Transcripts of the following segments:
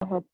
ahead.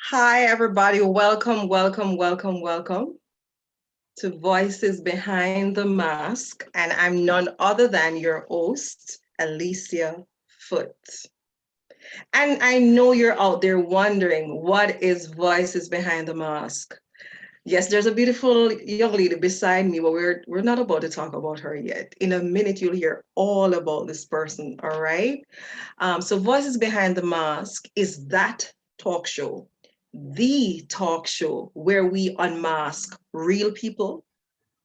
Hi, everybody. Welcome, welcome, welcome, welcome to Voices Behind the Mask. And I'm none other than your host, Alicia Foot. And I know you're out there wondering, what is Voices Behind the Mask? Yes, there's a beautiful young lady beside me, but we're not about to talk about her yet. In a minute, you'll hear all about this person, all right? So Voices Behind the Mask is that talk show, the talk show where we unmask real people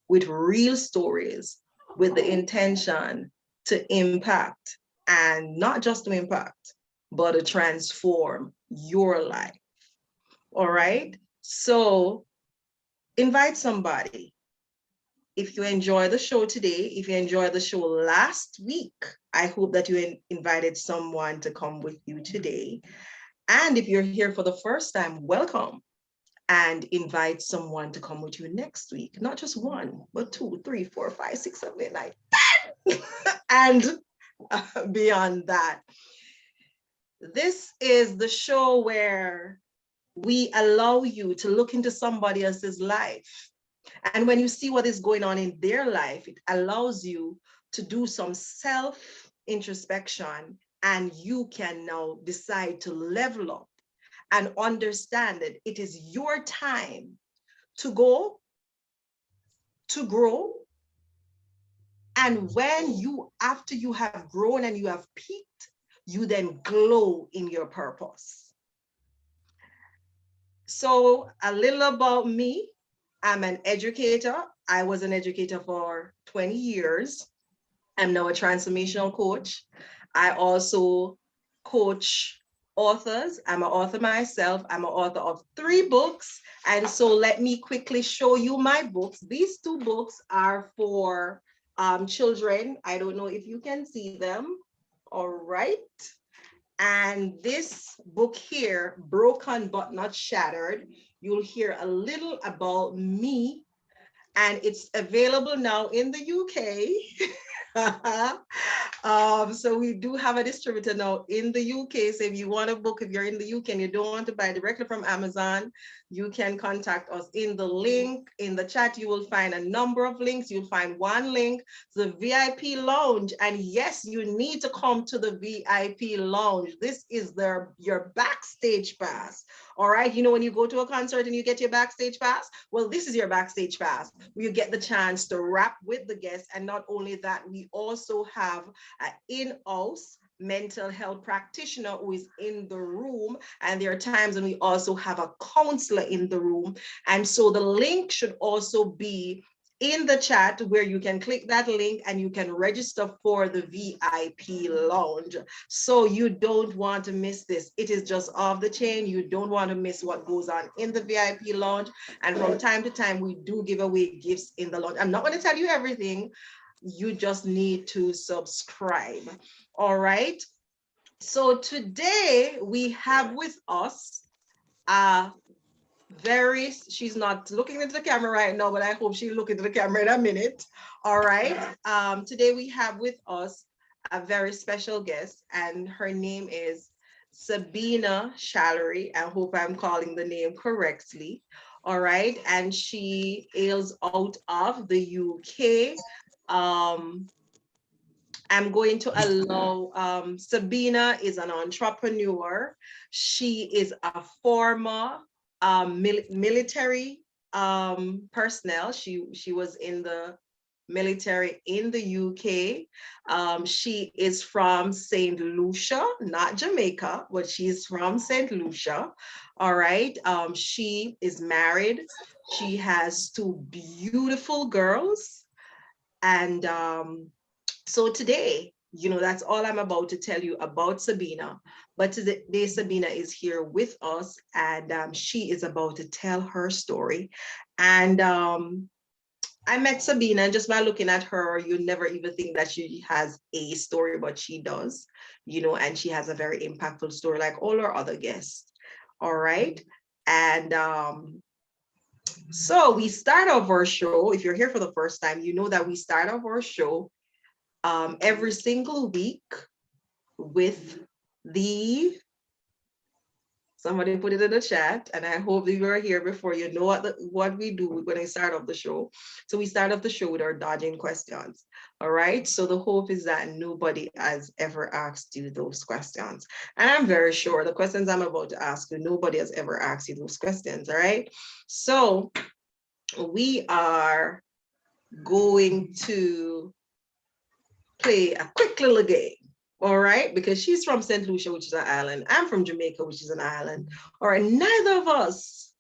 with real stories with the intention to impact, and not just to impact, but to transform your life. All right? So invite somebody. If you enjoy the show today, if you enjoyed the show last week, I hope that you invited someone to come with you today. And if you're here for the first time, welcome, and invite someone to come with you next week. Not just one, but 2, 3, 4, 5, 6, 7, 8, 9, 10, and beyond that. This is the show where we allow you to look into somebody else's life. And when you see what is going on in their life, it allows you to do some self-introspection, and you can now decide to level up and understand that it is your time to go, to grow. And when you, after you have grown and you have peaked, you then glow in your purpose. So a little about me. I'm an educator. I was an educator for 20 years. I'm now a transformational coach. I also coach authors. I'm an author myself. I'm an author of 3 books. And so let me quickly show you my books. These 2 books are for children. I don't know if you can see them. All right. And this book here, Broken But Not Shattered, you'll hear a little about me, and it's available now in the UK. So we do have a distributor now in the UK. So if you want a book, if you're in the UK and you don't want to buy directly from Amazon, you can contact us in the link in the chat. You will find a number of links. You'll find one link to the VIP lounge. And yes, you need to come to the VIP lounge. This is your backstage pass. All right. You know, when you go to a concert and you get your backstage pass, well, this is your backstage pass. You get the chance to rap with the guests. And not only that, we also have an in-house mental health practitioner who is in the room. And there are times when we also have a counselor in the room. And so the link should also be in the chat, where you can click that link and you can register for the VIP lounge. So you don't want to miss this. It is just off the chain. You don't want to miss what goes on in the VIP lounge. And from time to time, we do give away gifts in the lounge. I'm not going to tell you everything. You just need to subscribe. All right. So today we have with us she's not looking into the camera right now, but I hope she'll look into the camera in a minute. All right. Today we have with us a very special guest, and her name is Sabina Shallery. I hope I'm calling the name correctly. All right. And she hails out of the UK. I'm going to allow, Sabina is an entrepreneur. She is a former military personnel. She was in the military in the UK. She is from St. Lucia, not Jamaica, but she's from St. Lucia. All right. She is married. She has 2 beautiful girls. And so today, you know, that's all I'm about to tell you about Sabina. But today, Sabina is here with us, and she is about to tell her story. And I met Sabina, and just by looking at her, you never even think that she has a story, but she does, you know, and she has a very impactful story like all our other guests. All right. And So we start off our show. If you're here for the first time, you know that we start off our show every single week with the somebody put it in the chat, and I hope that you are here before you know what we do when I start off the show. So we start off the show with our dodging questions. All right. So the hope is that nobody has ever asked you those questions. And I'm very sure the questions I'm about to ask you, nobody has ever asked you those questions. All right. So we are going to play a quick little game. All right, because she's from St. Lucia, which is an island. I'm from Jamaica, which is an island. All right, neither of us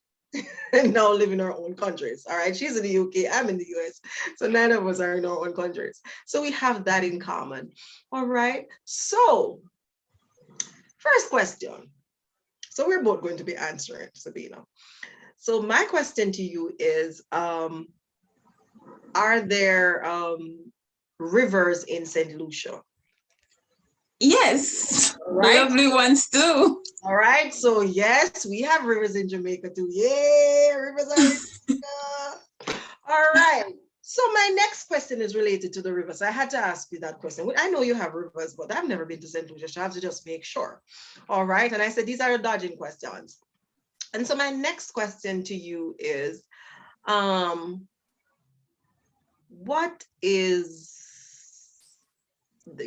now live in our own countries. All right, she's in the UK, I'm in the US. So neither of us are in our own countries. So we have that in common. All right, so first question. So we're both going to be answering, Sabina. So my question to you is, are there rivers in St. Lucia? Yes, Right. lovely ones too. All right, so yes, we have rivers in Jamaica too. Yeah, rivers are in Jamaica. All right. So my next question is related to the rivers. I had to ask you that question. I know you have rivers, but I've never been to St. Lucia, so I have to just make sure. All right, and I said these are the dodging questions. And so my next question to you is, what is,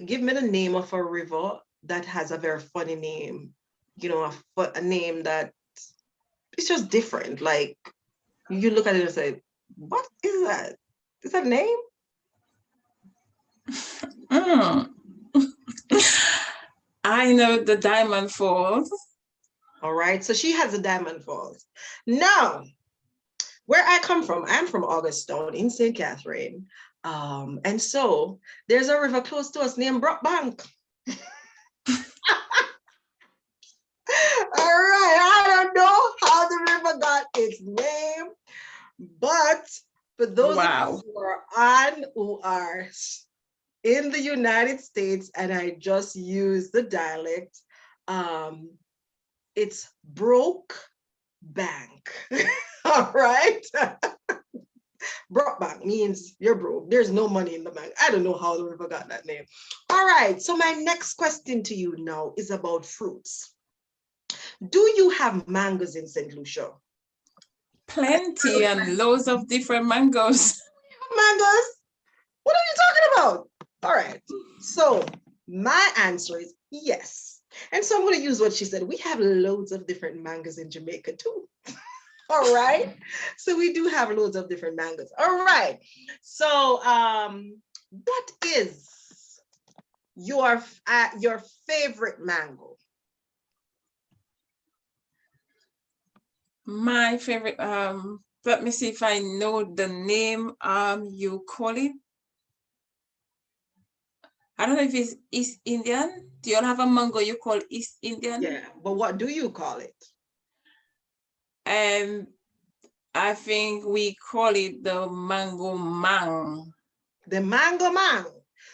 give me the name of a river that has a very funny name, you know, a name that it's just different. Like you look at it and say, what is that? Is that a name? I know the Diamond Falls. All right, so she has a Diamond Falls. Now, where I come from, I'm from Augustown in St. Catherine. And so there's a river close to us named Brockbank. All right, I don't know how the river got its name, but for those of you who are in the United States, and I just use the dialect, it's broke bank. All right. Broke bank means you're broke. There's no money in the bank. I don't know how the river got that name. All right. So my next question to you now is about fruits. Do you have mangoes in St. Lucia? Plenty and loads of different mangoes. Mangoes? What are you talking about? All right. So my answer is yes. And so I'm going to use what she said. We have loads of different mangoes in Jamaica too. All right. So we do have loads of different mangoes. All right. So what is your favorite mango? My favorite, let me see if I know the name you call it. I don't know if it's East Indian. Do you all have a mango you call East Indian? Yeah, but what do you call it? I think we call it the mango mang. The mango mang.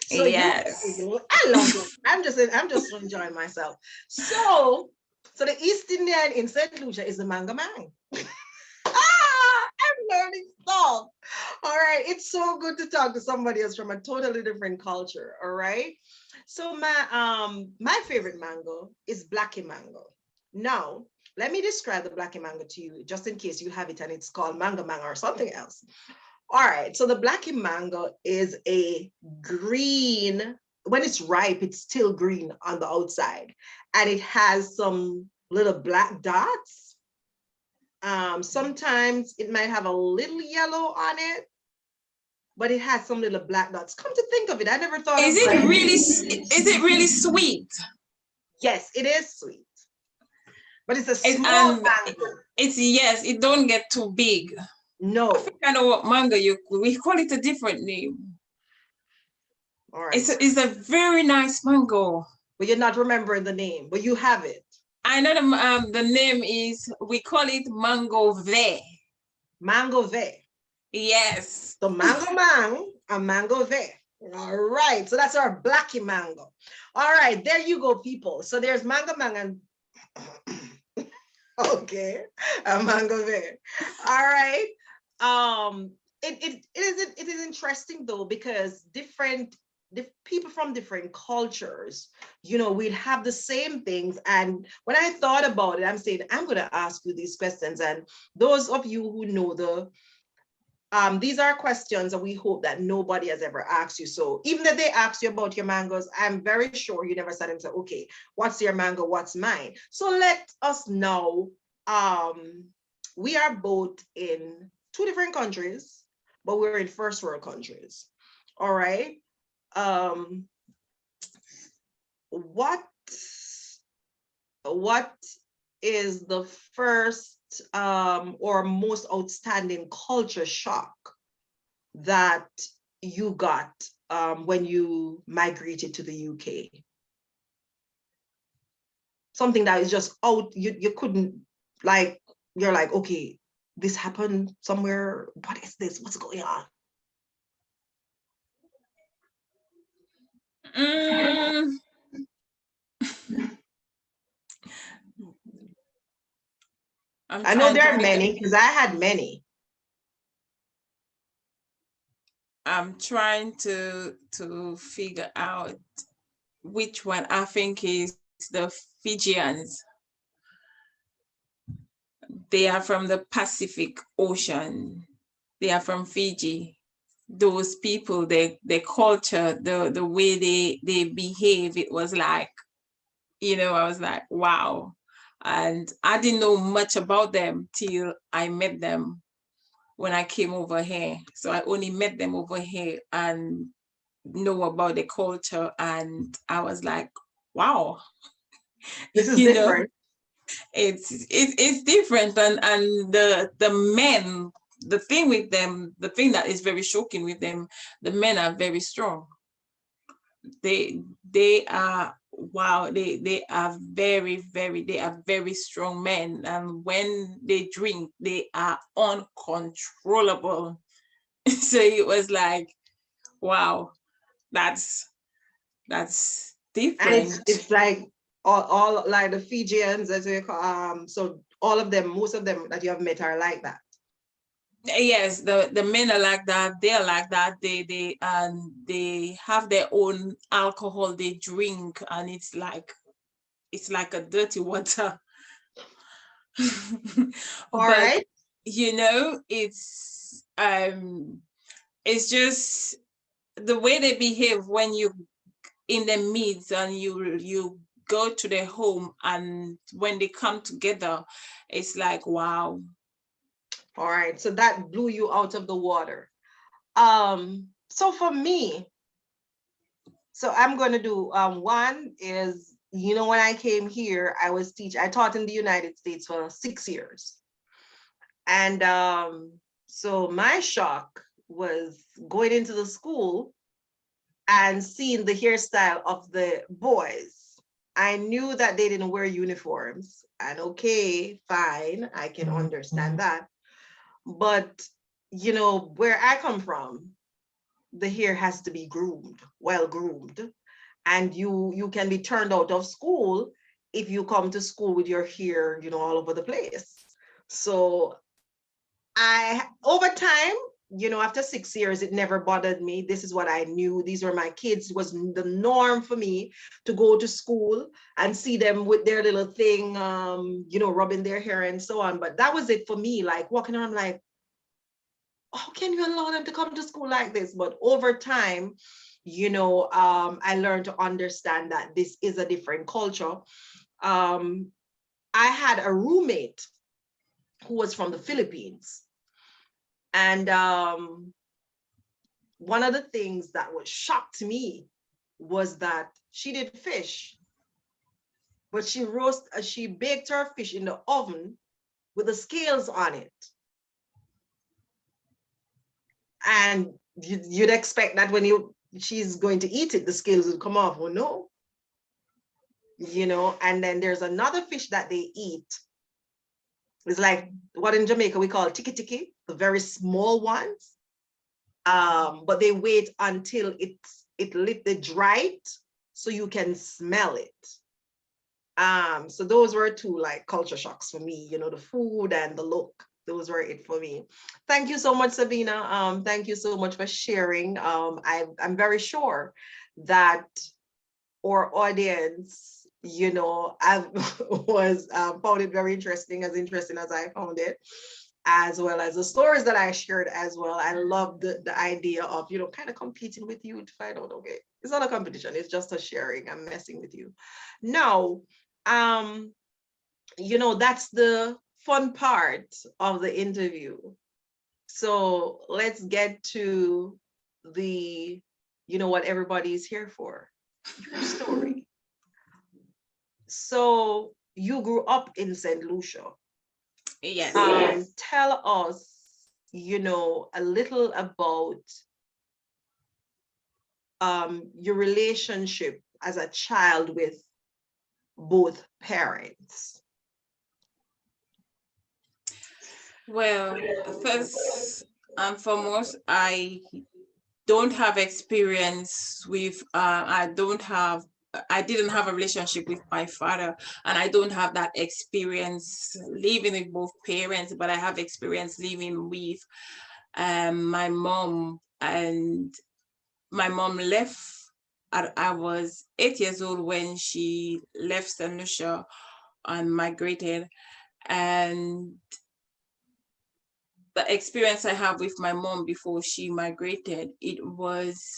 So yes. I love it. I'm just enjoying myself. So the East Indian in St. Lucia is the mango mang. I'm learning stuff. All right. It's so good to talk to somebody else from a totally different culture. All right. So my favorite mango is Blackie mango. Now, let me describe the Blackie mango to you, just in case you have it and it's called mango mango or something else. All right. So the Blackie mango is a green. When it's ripe, it's still green on the outside, and it has some little black dots. Sometimes it might have a little yellow on it, but it has some little black dots. Come to think of it, I never thought is of it really is it really sweet? Yes, it is sweet. But it's a small mango. It's yes, it don't get too big. No. I know what mango we call it a different name. All right. It's a very nice mango. But you're not remembering the name, but you have it. I know the name is, we call it mango ve. Mango ve. Yes. So mango mang and mango ve. All right. So that's our Blackie mango. All right. There you go, people. So there's mango mang and okay, a mango ve. All right. it is interesting though, because people from different cultures, we'd have the same things. And when I thought about it, I'm saying I'm going to ask you these questions, and those of you who know these are questions that we hope that nobody has ever asked you. So even if they ask you about your mangoes, I'm very sure you never sat and said, okay, what's your mango? What's mine? So let us know. We are both in two different countries, but we're in first world countries. All right. Um, what what is the first or most outstanding culture shock that you got when you migrated to the UK? Something that is just out, you couldn't, like, you're like, okay, this happened somewhere. What is this? What's going on? I'm I know trying to there are figure. many because I had many. I'm trying to figure out which one. I think is the Fijians. They are from the Pacific Ocean. They are from Fiji. Those people, their culture, the way they behave, it was like, I was like, wow. And I didn't know much about them till I met them when I came over here. So I only met them over here and know about the culture. And I was like, wow, This is you know, different. it's different. And the men, the thing with them, the thing that is very shocking with them, the men are very strong. They are, wow, they are very strong men, and when they drink they are uncontrollable. So it was like, wow, that's And it's different. it's like all like the Fijians, as we call, so all of them, most of them that you have met are like that. Yes, the men are like that, they're like that. They have their own alcohol they drink, and it's like a dirty water. All But right. it's just the way they behave when you in the midst and you go to their home, and when they come together, it's like, wow. All right. So that blew you out of the water. So for me, so I'm going to do one is, when I came here, I taught in the United States for 6 years. And so my shock was going into the school and seeing the hairstyle of the boys. I knew that they didn't wear uniforms. And okay, fine, I can understand that. But, where I come from, the hair has to be groomed, well groomed. And you can be turned out of school if you come to school with your hair, all over the place. So over time, after 6 years, it never bothered me. This is what I knew. These were my kids. It was the norm for me to go to school and see them with their little thing, rubbing their hair and so on. But that was it for me, like walking around like, how can you allow them to come to school like this? But over time, I learned to understand that this is a different culture. I had a roommate who was from the Philippines. And one of the things that was shocked me was that she did fish, but she baked her fish in the oven with the scales on it. And you'd expect that when she's going to eat it, the scales would come off. Well, no, and then there's another fish that they eat. It's like what in Jamaica we call tiki tiki, the very small ones. But they wait until they dry it so you can smell it. So those were two like culture shocks for me, the food and the look. those were it for me. Thank you so much, Sabina. Thank you so much for sharing. I'm very sure that our audience, I was found it very interesting as I found it, as well as the stories that I shared as well. I love the idea of, kind of competing with you to find out, okay, it's not a competition, it's just a sharing. I'm messing with you. No, that's the fun part of the interview. So let's get to the, what everybody's here for, your story. So you grew up in St. Lucia. Yes. Tell us, a little about your relationship as a child with both parents. Well, first and foremost, I don't have experience with, I didn't have a relationship with my father, and I don't have that experience living with both parents, but I have experience living with my mom. And my mom left, I was 8 years old when she left St. Lucia and migrated. And the experience I have with my mom before she migrated, it was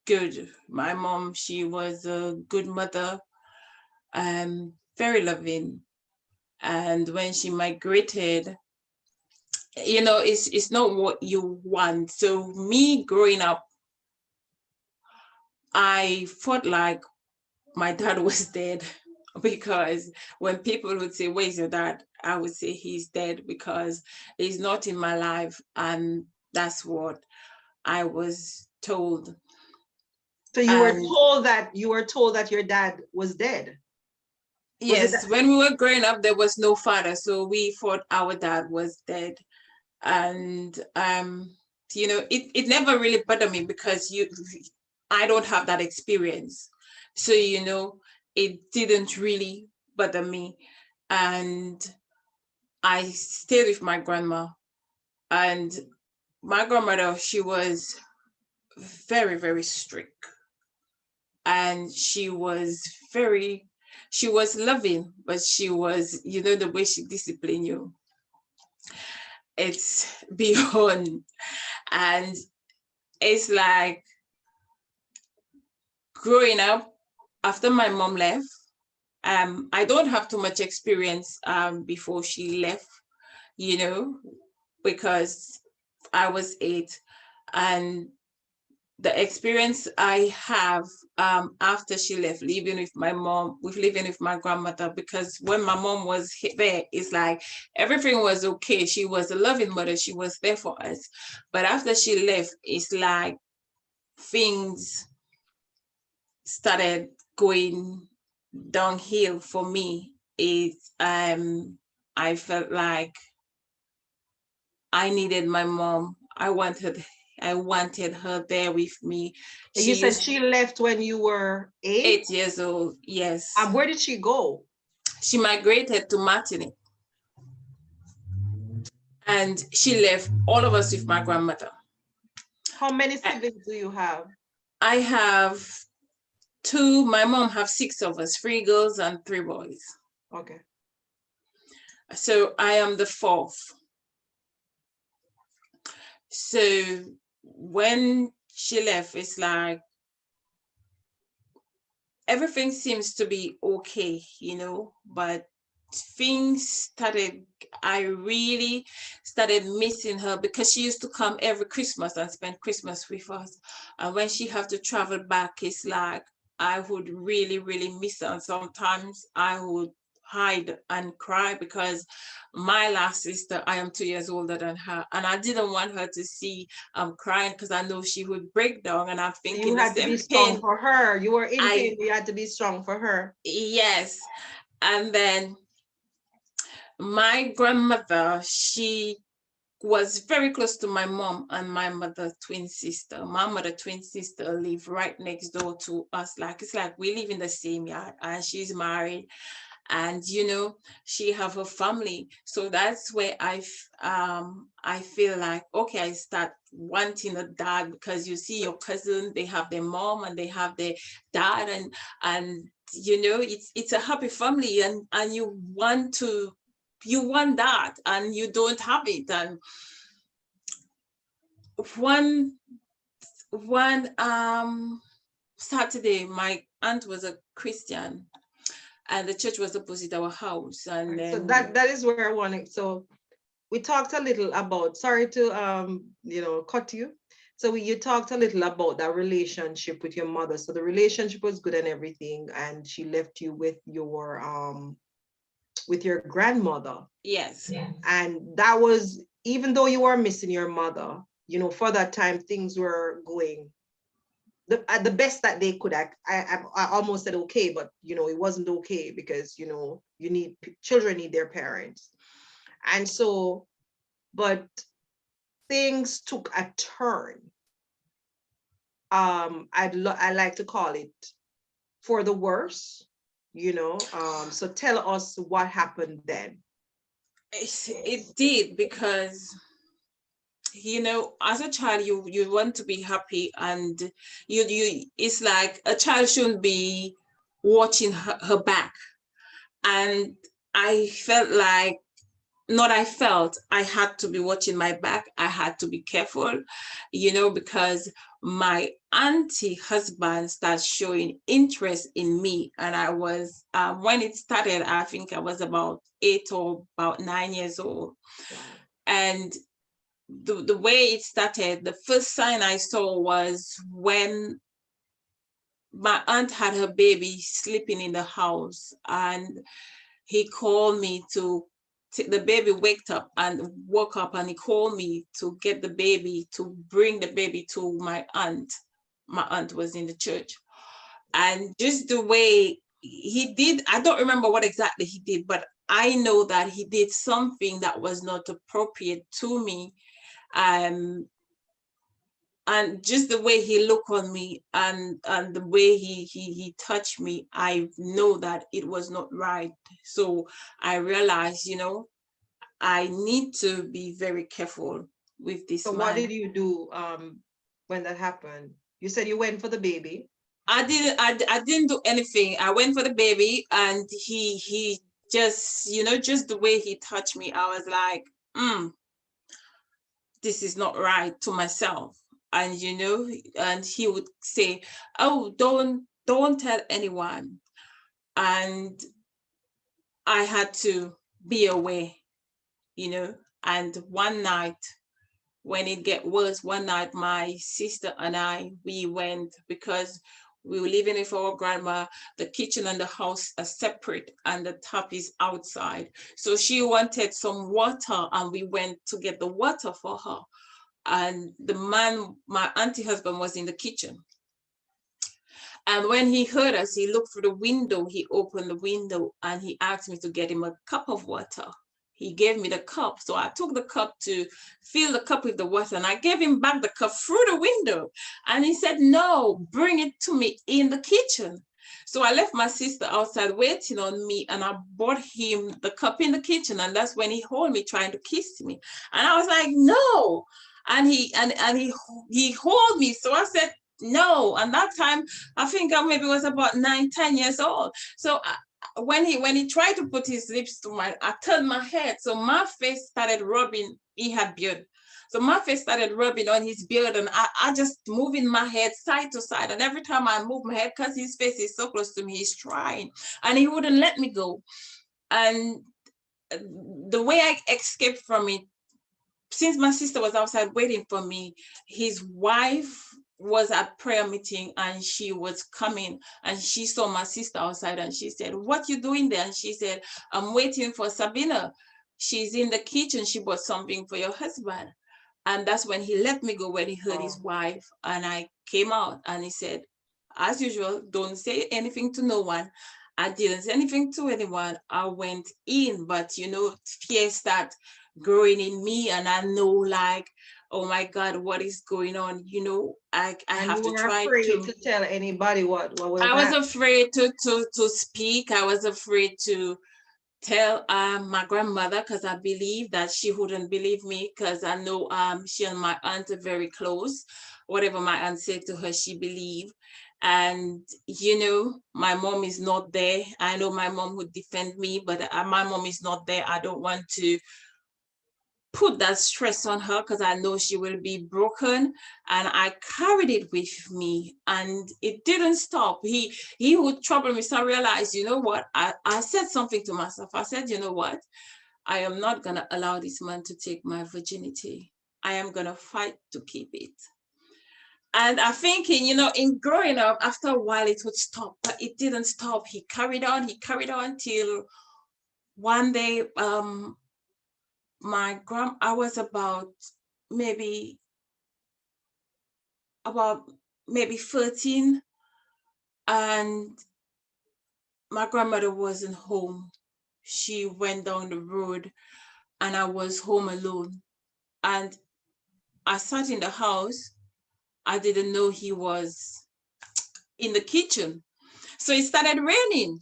good. My mom, she was a good mother, very loving. And when she migrated, it's not what you want. So me growing up, I felt like my dad was dead, because when people would say, "Where's your dad?" I would say he's dead because he's not in my life. And that's what I was told. So you were And told that your dad was dead. Was it yes, that? when we were growing up, there was no father, so we thought our dad was dead. And it never really bothered me because I don't have that experience. So it didn't really bother me. And I stayed with my grandma. And my grandmother, she was very, very strict. And she was loving, but she was, the way she disciplined you, it's beyond. And it's like growing up after my mom left, I don't have too much experience before she left, you know, because I was 8. And the experience I have after she left, living with my grandmother, because when my mom was there, it's like everything was okay. She was a loving mother. She was there for us. But after she left, it's like things started going downhill for me. I felt like I needed my mom. I wanted her there with me. You She said used she left when you were 8. 8 years old. Yes. Where did she go? She migrated to Martinique. And she left all of us with my grandmother. How many siblings do you have? I have 2. My mom have 6 of us, 3 girls and 3 boys. Okay. So I am the 4th. So when she left, it's like everything seems to be okay, but I really started missing her, because she used to come every Christmas and spend Christmas with us. And when she had to travel back, it's like I would really, really miss her. And sometimes I would hide and cry, because my last sister, I am 2 years older than her, and I didn't want her to see crying, because I know she would break down. And I'm thinking You the had to be same strong pain. for her. You were in I pain. You had to be strong for her. Yes. And then my grandmother, she was very close to my mom and my mother twin sister. My mother twin sister lived right next door to us. Like, it's like we live in the same yard, and she's married. and she have a family. So that's where I feel like, okay, I start wanting a dad, because you see your cousin, they have their mom and they have their dad, and it's a happy family, and you want that, and you don't have it. And one Saturday, my aunt was a Christian, and the church was opposite our house. And So then that is where I want to. So we talked a little about. Sorry to cut you. So you talked a little about that relationship with your mother. So the relationship was good and everything, and she left you with your grandmother. yes, And that was, even though you were missing your mother, for that time things were going the best that they could. I almost said okay, but it wasn't okay, because children need their parents. And so, but things took a turn. I like to call it for the worse. So tell us what happened then. it did, because as a child, you want to be happy, and you it's like a child shouldn't be watching her back. And I felt like, not I felt, I had to be watching my back. I had to be careful, because my auntie husband started showing interest in me. And I was, when it started, I think I was about 8 or about 9 years old. And the way it started, the first sign I saw was when my aunt had her baby sleeping in the house, and he called me to the baby waked up and woke up, and he called me to get the baby, to bring the baby to my aunt. My aunt was in the church. And just the way he did, I don't remember what exactly he did, but I know that he did something that was not appropriate to me. And just the way he looked on me, and the way he touched me, I know that it was not right. So I realized, I need to be very careful with this So what man. did you do when that happened? You said you went for the baby. I didn't do anything. I went for the baby, and he just, just the way he touched me, I was like, this is not right, to myself. And and he would say, oh, don't tell anyone. And I had to be away, and one night, when it get worse, one night my sister and I, we went, because we were living with our grandma. The kitchen and the house are separate, and the tap is outside. So she wanted some water, and we went to get the water for her. And the man, my auntie husband, was in the kitchen. And when he heard us, he looked through the window, he opened the window, and he asked me to get him a cup of water. He gave me the cup. So I took the cup to fill the cup with the water, and I gave him back the cup through the window. And he said, no, bring it to me in the kitchen. So I left my sister outside waiting on me, and I brought him the cup in the kitchen. And that's when he held me, trying to kiss me. And I was like, no. And he held me. So I said, no. And that time, I think I maybe was about 9, 10 years old. So when he tried to put his lips to mine, I turned my head. So my face started rubbing. He had beard. So my face started rubbing on his beard, and I just moving my head side to side. And every time I move my head, because his face is so close to me, he's trying, and he wouldn't let me go. And the way I escaped from it, since my sister was outside waiting for me, his wife was at prayer meeting, and she was coming, and she saw my sister outside, and she said, what you doing there? And she said, I'm waiting for Sabina. She's in the kitchen. She bought something for your husband. And that's when he let me go, when he heard his wife. And I came out, and he said, as usual, don't say anything to no one. I didn't say anything to anyone. I went in, but fear started growing in me, and I know, like, oh my God, what is going on? You know, I And have you to were try afraid to. to tell anybody what was I was that? afraid to speak. I was afraid to tell my grandmother, because I believe that she wouldn't believe me, because I know she and my aunt are very close. Whatever my aunt said to her, she believed. And you know, my mom is not there. I know my mom would defend me, but my mom is not there. I don't want to put that stress on her, because I know she will be broken. And I carried it with me, and it didn't stop. He would trouble me. So I realized, you know what? I said something to myself. I said, you know what? I am not gonna allow this man to take my virginity. I am gonna fight to keep it. And I'm thinking, you know, in growing up, after a while it would stop, but it didn't stop. He carried on till one day, I was maybe about maybe 13, and my grandmother wasn't home. She went down the road, and I was home alone. And I sat in the house. I didn't know he was in the kitchen. So it started raining.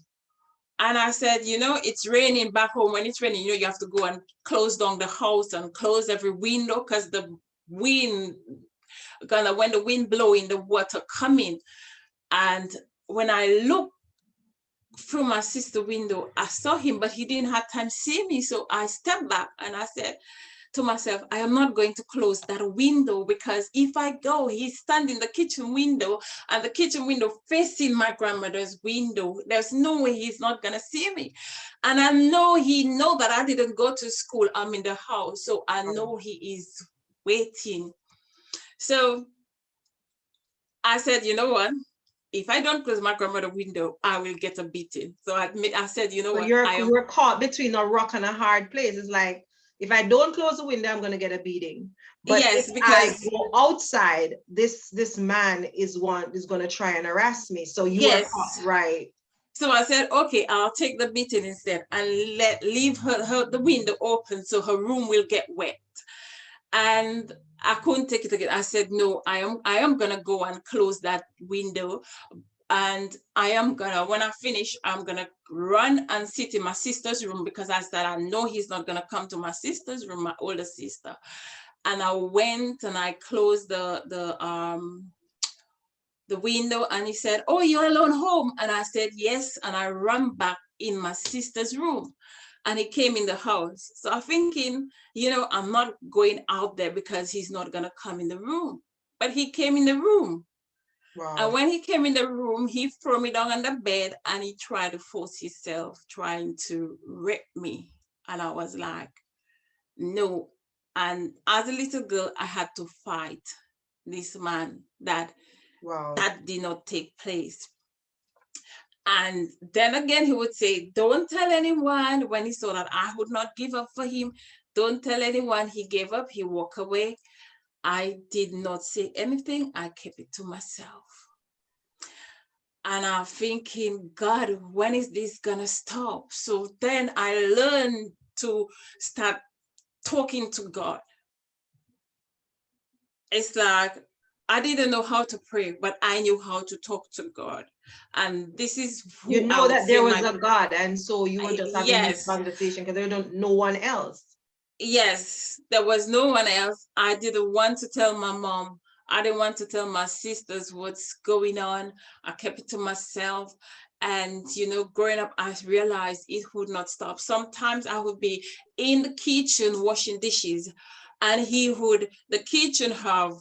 And I said, you know, it's raining back home. When it's raining, you know, you have to go and close down the house and close every window, because the wind, when the wind blowing, the water coming. And when I looked through my sister window, I saw him, but he didn't have time to see me. So I stepped back and I said to myself, I am not going to close that window, because if I go, he's standing in the kitchen window, and the kitchen window facing my grandmother's window. There's no way he's not going to see me. And I know he know that I didn't go to school. I'm in the house. So I know he is waiting. So I said, you know what? If I don't close my grandmother's window, I will get a beating. So I said, you know So what? you're caught between a rock and a hard place. It's like, if I don't close the window, I'm gonna get a beating. But if Yes, I because go outside, this man is gonna try and harass me. So you are caught, yes. right? So I said, okay, I'll take the beating instead and leave her the window open so her room will get wet. And I couldn't take it again. I said, no, I am gonna go and close that window. And I am gonna, when I finish, I'm gonna run and sit in my sister's room, because I said I know he's not gonna come to my sister's room, my older sister. And I went and I closed the window, and he said, oh, you're alone home? And I said, yes. And I ran back in my sister's room, and he came in the house. So I'm thinking, you know, I'm not going out there because he's not going to come in the room. But he came in the room. Wow. And when he came in the room, he threw me down on the bed, and he tried to force himself, trying to rape me. And I was like, no. And as a little girl, I had to fight this man that Wow. that did not take place. And then again, he would say, don't tell anyone. When he saw that I would not give up for him, don't tell anyone. He gave up, he walked away. I did not say anything. I kept it to myself. And I'm thinking, God, when is this gonna stop? So then I learned to start talking to God. It's like I didn't know how to pray, but I knew how to talk to God. And this is You who I know would that say there was a God, and so you were just having this yes, conversation because there don't no one else. yes, there was no one else. I didn't want to tell my mom. I didn't want to tell my sisters what's going on. I kept it to myself. And, you know, growing up, I realized it would not stop. Sometimes I would be in the kitchen washing dishes, and the kitchen have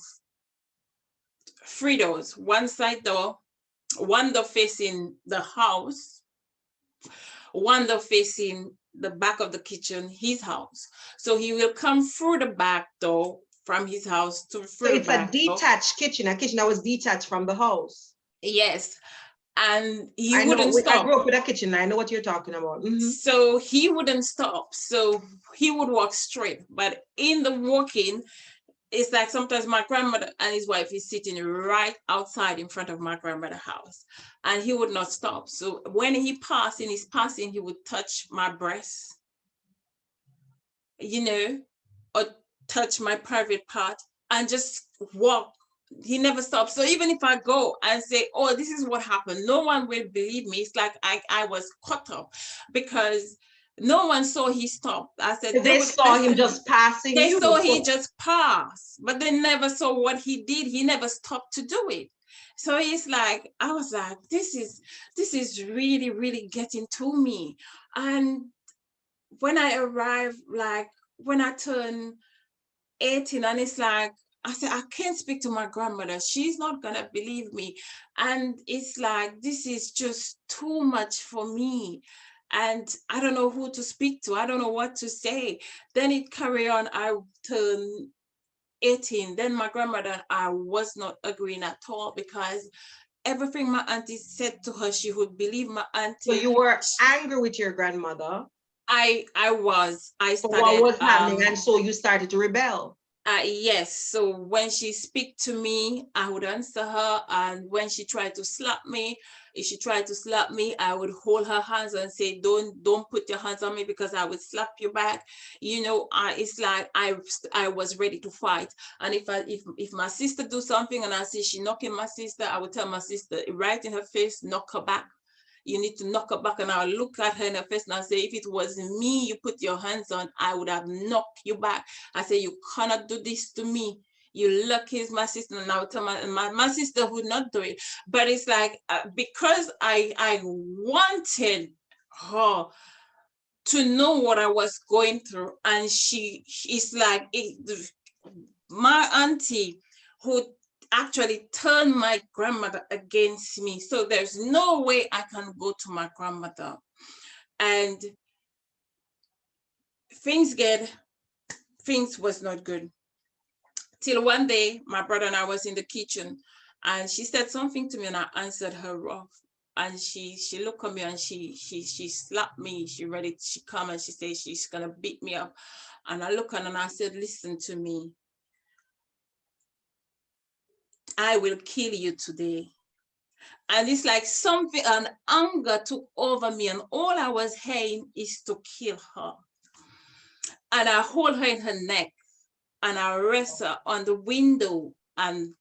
three doors, one side door, one door facing the house, one door facing the back of the kitchen, his house. So he will come through the back door from his house So through the it's a back door. detached kitchen, a kitchen that was detached from the house. Yes. And he I know. wouldn't I stop. grew up with a kitchen. I know what you're talking about. So he wouldn't stop. So he would walk straight. But in the walking, it's like sometimes my grandmother and his wife is sitting right outside in front of my grandmother's house, and he would not stop. So when he passed, in his passing, he would touch my breast, you know, or touch my private part. and just walk. He never stopped. So even if I go and say, oh, this is what happened, no one will believe me. It's like I was caught up, because no one saw he stopped. I said They saw him just passing they you. saw he just passed, but they never saw what he did. He never stopped to do it. So it's like, I was like, this is really, really getting to me. And when I arrived, like when I turned 18, and it's like, I said, I can't speak to my grandmother. She's not gonna believe me. And it's like, this is just too much for me. And I don't know who to speak to. I don't know what to say. Then it carry on. I turned 18. Then my grandmother and I was not agreeing at all, because everything my auntie said to her, she would believe my auntie. So you were angry with your grandmother. I For what started was happening, and so you started to rebel. Yes. So when she speak to me, I would answer her. And when she tried to slap me, if she tried to slap me, I would hold her hands and say, don't put your hands on me, because I would slap you back. You know, it's like I was ready to fight. And if my sister do something and I see she knocking my sister, I would tell my sister right in her face, knock her back. You need to knock her back. And I'll look at her in her face and I'll say, if it was me you put your hands on, I would have knocked you back. I say, you cannot do this to me. You lucky is my sister. And I would tell my sister would not do it. But it's like, because I wanted her to know what I was going through. And she's like, my auntie who actually turned my grandmother against me. So there's no way I can go to my grandmother. And things was not good. Till one day, my brother and I was in the kitchen, and she said something to me, and I answered her rough. And she looked at me and she slapped me. She come and she said she's gonna beat me up. And I looked at her and I said, listen to me. I will kill you today. And it's like something, an anger took over me, and all I was hearing is to kill her. And I hold her in her neck, and I rest her on the window. And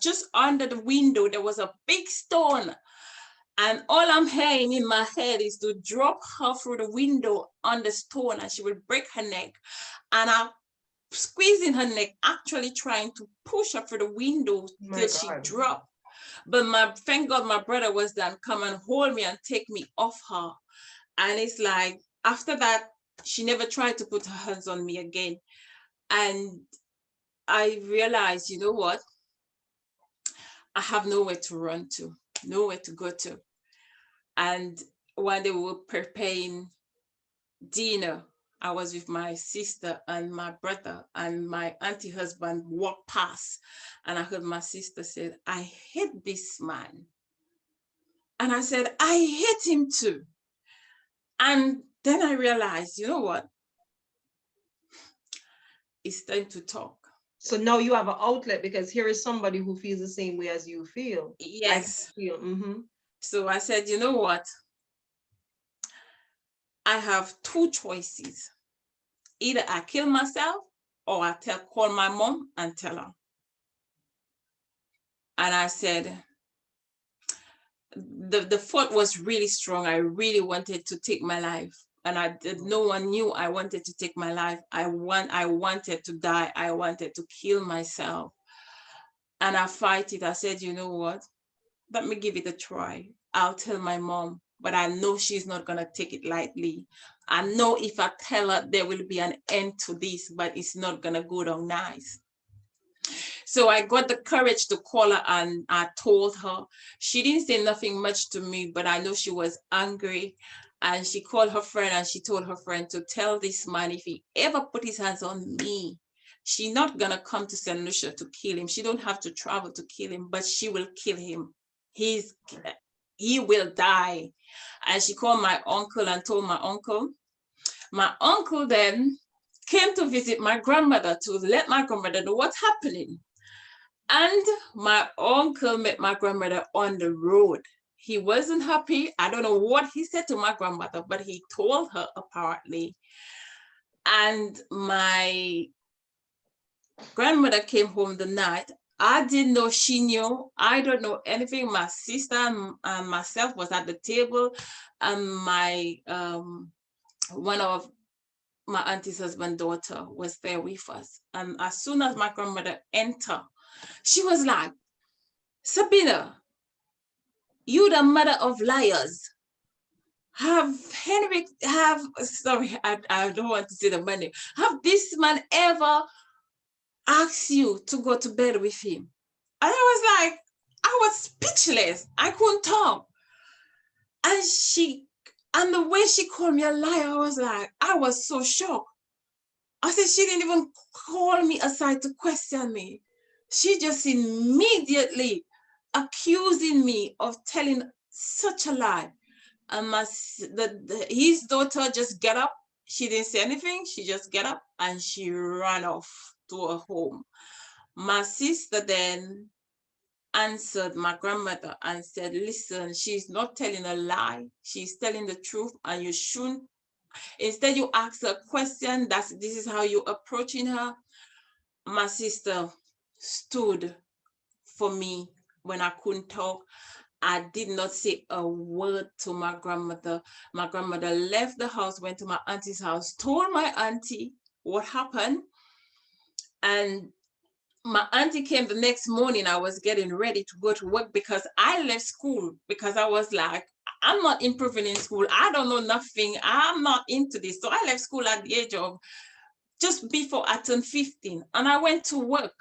just under the window, there was a big stone. And all I'm hearing in my head is to drop her through the window on the stone, and she will break her neck. And I squeezing her neck, actually trying to push her through the window till she dropped. But thank God my brother was there, come and hold me and take me off her. And it's like, after that, she never tried to put her hands on me again. And I realized, you know what? I have nowhere to run to, nowhere to go to. And when they were preparing dinner, I was with my sister and my brother, and my auntie husband walked past, and I heard my sister said, I hate this man. And I said, I hate him too. And then I realized, you know what? It's time to talk. So now you have an outlet, because here is somebody who feels the same way as you feel. Yes. Like you feel. Mm-hmm. So I said, you know what? I have two choices. Either I kill myself, or I call my mom and tell her. And I said, the thought was really strong. I really wanted to take my life. And no one knew I wanted to take my life. I wanted to die. I wanted to kill myself. And I fight it. I said, you know what? Let me give it a try. I'll tell my mom, but I know she's not going to take it lightly. I know if I tell her, there will be an end to this, but it's not going to go down nice. So I got the courage to call her, and I told her. She didn't say nothing much to me, but I know she was angry. And she called her friend, and she told her friend to tell this man, if he ever put his hands on me, she's not gonna come to St. Lucia to kill him. She don't have to travel to kill him, but she will kill him. He will die. And she called my uncle and told my uncle. My uncle then came to visit my grandmother to let my grandmother know what's happening. And my uncle met my grandmother on the road. He wasn't happy. I don't know what he said to my grandmother, but he told her apparently. And my Grandmother came home the night. I didn't know she knew. I don't know anything. My sister and myself was at the table, and my one of my auntie's husband's daughter was there with us. And as soon as my grandmother entered, she was like, Sabina, you the mother of liars. I don't want to say the money. Have this man ever asked you to go to bed with him? And I was speechless. I couldn't talk. And the way she called me a liar, I was so shocked. I said, she didn't even call me aside to question me. She just immediately accusing me of telling such a lie. And his daughter just got up. She didn't say anything. She just got up and she ran off to her home. My sister then answered my grandmother and said, listen, she's not telling a lie. She's telling the truth, and you shouldn't. Instead, you ask her a question. This is how you're approaching her. My sister stood for me when I couldn't talk. I did not say a word to my grandmother. My grandmother left the house, went to my auntie's house, told my auntie what happened. And my auntie came the next morning. I was getting ready to go to work because I left school because I was like, I'm not improving in school. I don't know nothing. I'm not into this. So I left school at the age of just before I turned 15, and I went to work.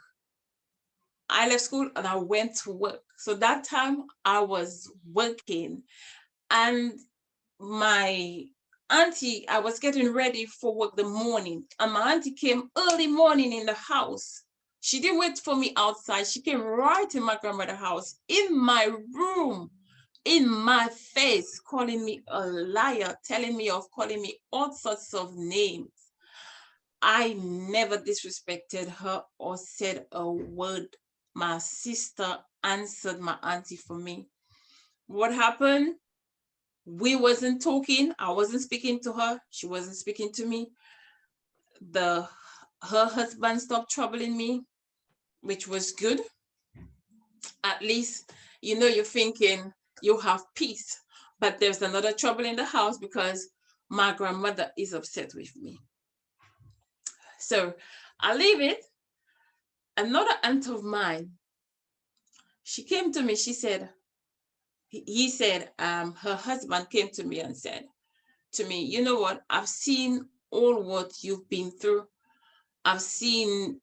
I left school and I went to work. So that time I was working, and my auntie, I was getting ready for work the morning, and my auntie came early morning in the house. She didn't wait for me outside. She came right in my grandmother's house, in my room, in my face, calling me a liar, telling me all sorts of names. I never disrespected her or said a word. My sister answered my auntie for me. What happened? We wasn't talking. I wasn't speaking to her. She wasn't speaking to me. Her husband stopped troubling me, which was good. At least, you're thinking you have peace. But there's another trouble in the house because my grandmother is upset with me. So I leave it. Another aunt of mine, she came to me. She said, her husband came to me and said to me, you know what? I've seen all what you've been through. I've seen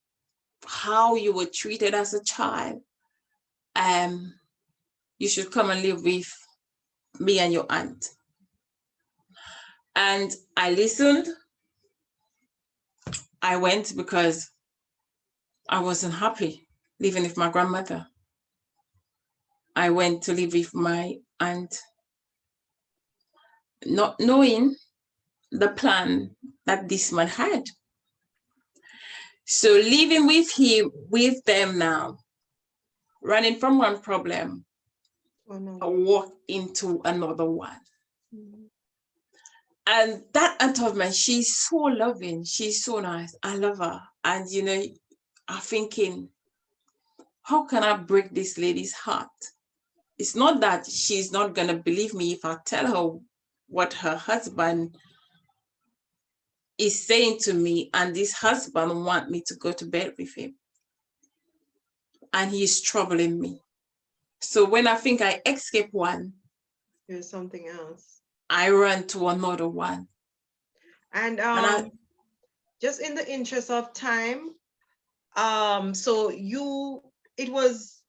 how you were treated as a child. You should come and live with me and your aunt. And I listened. I went because I wasn't happy living with my grandmother. I went to live with my aunt, not knowing the plan that this man had. So living with them now, running from one problem, I walked into another one. Mm-hmm. And that aunt of mine, she's so loving, she's so nice. I love her. And I'm thinking, how can I break this lady's heart? It's not that she's not gonna believe me if I tell her what her husband is saying to me, and this husband want me to go to bed with him. And he's troubling me. So when I think I escape one, there's something else. I run to another one. And just in the interest of time, so it was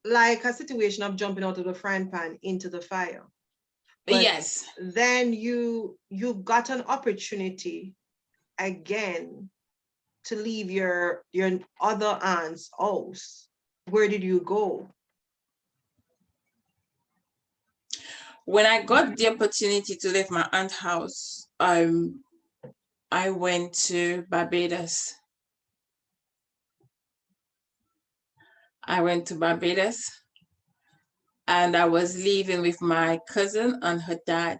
like a situation of jumping out of the frying pan into the fire. But yes. Then you got an opportunity again to leave your other aunt's house. Where did you go? When I got the opportunity to leave my aunt's house, I went to Barbados. And I was living with my cousin and her dad.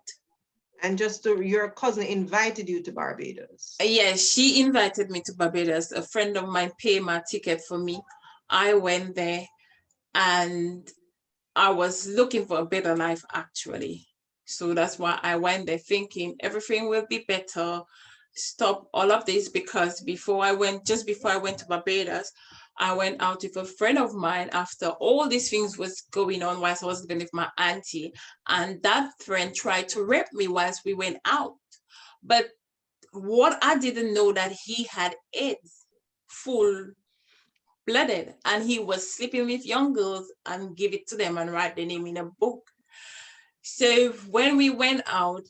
And your cousin invited you to Barbados. Yes, she invited me to Barbados. A friend of mine paid my ticket for me. I went there and I was looking for a better life actually. So that's why I went there thinking everything will be better. Stop all of this, because just before I went to Barbados, I went out with a friend of mine after all these things was going on whilst I was living with my auntie. And that friend tried to rape me whilst we went out. But what I didn't know that he had AIDS, full blooded, and he was sleeping with young girls and give it to them and write the name in a book. So when we went out,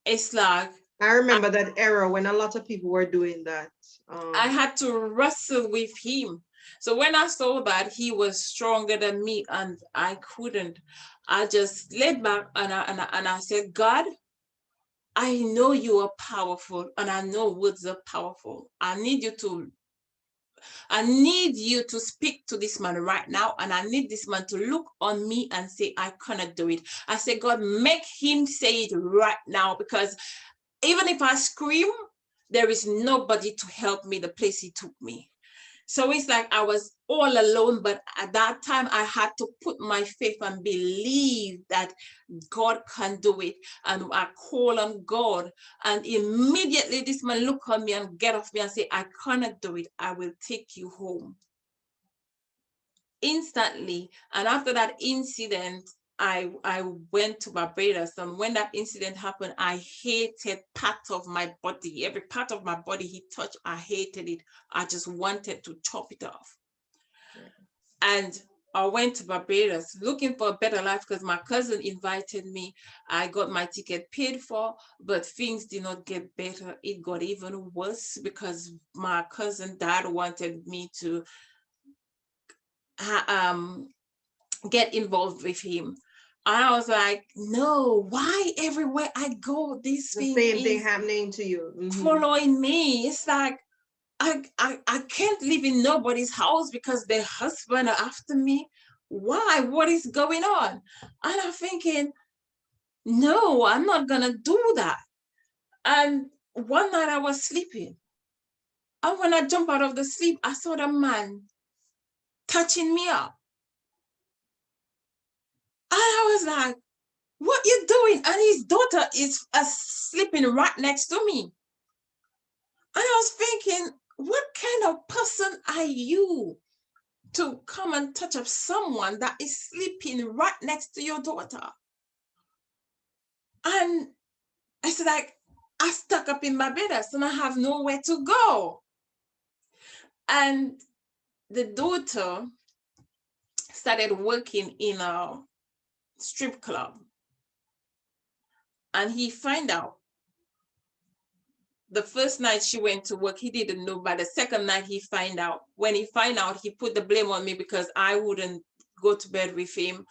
it's like I remember that era when a lot of people were doing that. I had to wrestle with him. So when I saw that he was stronger than me and I couldn't, I just laid back and I said, God, I know you are powerful and I know words are powerful. I need you to speak to this man right now. And I need this man to look on me and say, I cannot do it. I said, God, make him say it right now, because even if I scream, there is nobody to help me the place he took me. So it's like I was all alone, but at that time I had to put my faith and believe that God can do it. And I call on God, and immediately this man look on me and get off me and say, I cannot do it. I will take you home. Instantly. And after that incident, I went to Barbados, and when that incident happened, I hated part of my body. Every part of my body he touched, I hated it. I just wanted to chop it off. Yeah. And I went to Barbados looking for a better life because my cousin invited me. I got my ticket paid for, but things did not get better. It got even worse because my cousin dad wanted me to get involved with him. And I was like, no, why everywhere I go, this the same thing happening to you, following me? It's like, I can't live in nobody's house because their husband are after me. Why? What is going on? And I'm thinking, no, I'm not gonna do that. And one night I was sleeping. And when I jumped out of the sleep, I saw the man touching me up. And I was like, what you doing? And his daughter is sleeping right next to me. And I was thinking, what kind of person are you to come and touch up someone that is sleeping right next to your daughter? And I said, like, I stuck up in my bed and I have nowhere to go. And the daughter started working in a strip club. And he found out. The first night she went to work, he didn't know. By the second night, he found out. When he found out, he put the blame on me because I wouldn't go to bed with him.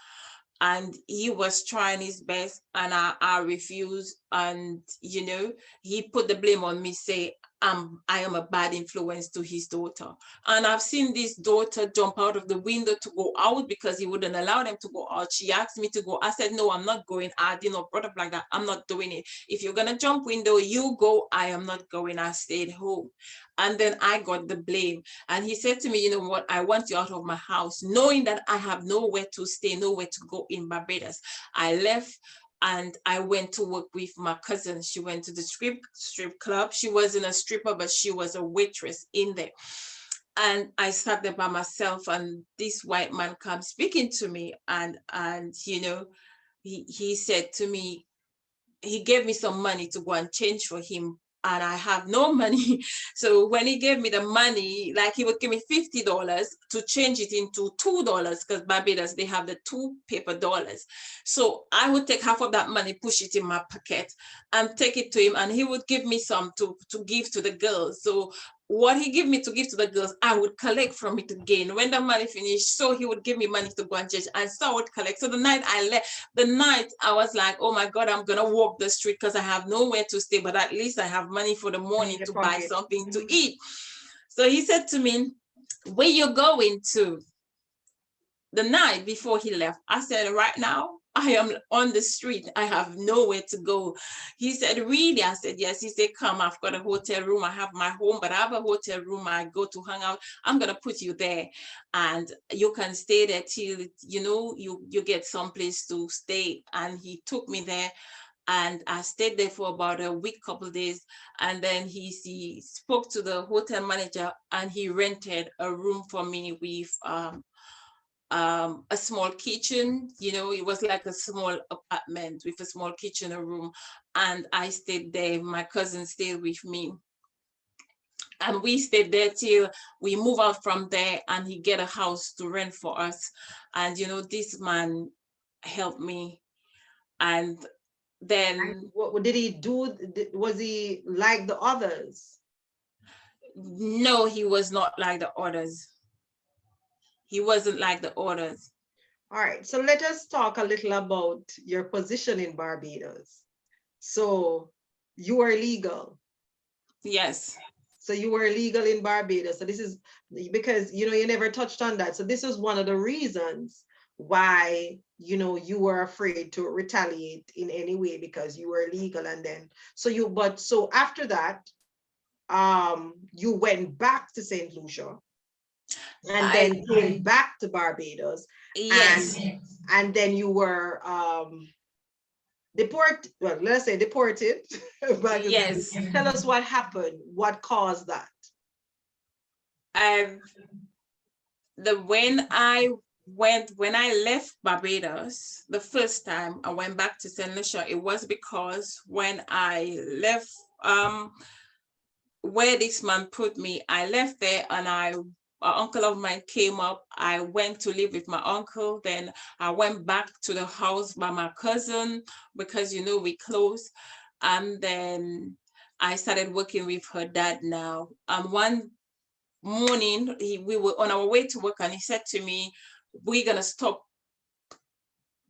And he was trying his best and I refused. And, you know, he put the blame on me, say, I am a bad influence to his daughter. And I've seen this daughter jump out of the window to go out because he wouldn't allow them to go out. She asked me to go. I said, no, I'm not going. I did not brought up like that. I'm not doing it. If you're going to jump window, you go. I am not going. I stayed home. And then I got the blame. And he said to me, you know what? I want you out of my house, knowing that I have nowhere to stay, nowhere to go in Barbados. I left. And I went to work with my cousin. She went to the strip club. She wasn't a stripper, but she was a waitress in there. And I sat there by myself, and this white man comes speaking to me. And you know, he said to me, he gave me some money to go and change for him. And I have no money. So when he gave me the money, like he would give me $50 to change it into $2, because Barbados, they have the 2 paper dollars. So I would take half of that money, push it in my pocket and take it to him. And he would give me some to give to the girls. So what he gave me to give to the girls, I would collect from it again. When the money finished, so he would give me money to go and change. And so I would collect. So the night I left, I was like, oh my God, I'm going to walk the street because I have nowhere to stay, but at least I have money for the morning to buy something to eat. So he said to me, where you going to? The night before he left, I said, right now, I am on the street. I have nowhere to go. He said, really? I said, yes. He said, come, I've got a hotel room. I have my home, but I have a hotel room I go to hang out. I'm going to put you there and you can stay there till, you get someplace to stay. And he took me there and I stayed there for about a week, couple of days. And then he spoke to the hotel manager and he rented a room for me with, a small kitchen. It was like a small apartment with a small kitchen, a room, and I stayed there. My cousin stayed with me, and we stayed there till we move out from there, and he get a house to rent for us. And this man helped me. And And then what did he do? Was he like the others? no, he was not like the others. He wasn't like the others. All right, so let us talk a little about your position in Barbados. So you are legal. Yes. So you were legal in Barbados. So this is because you never touched on that. So this is one of the reasons why you were afraid to retaliate in any way, because you were legal. And then so after that, you went back to St. Lucia and I then came back to Barbados, and Yes. and then you were let's say deported. But Yes. tell us what happened, what caused that. um when I left Barbados the first time I went back to St. Lucia, it was because when I left, where this man put me, I left there, and an uncle of mine came up. I went to live with my uncle. Then I went back to the house by my cousin because we close. And then I started working with her dad now. And one morning, we were on our way to work, and he said to me, we're gonna stop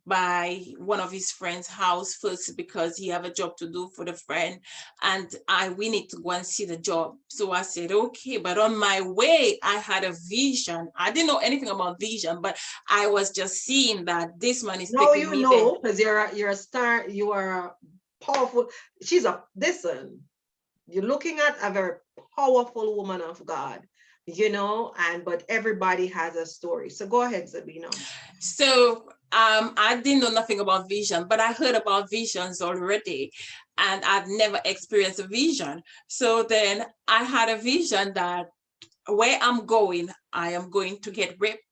by one of his friends' house first because he have a job to do for the friend, and we need to go and see the job. So I said okay, but on my way I had a vision. I didn't know anything about vision, but I was just seeing that this man is No, taking me there. because you're a star, you are a powerful. Listen, you're looking at a very powerful woman of God, but everybody has a story. So go ahead, Sabina. So I didn't know nothing about vision, but I heard about visions already, and I've never experienced a vision. So then I had a vision that where I'm going, I am going to get raped.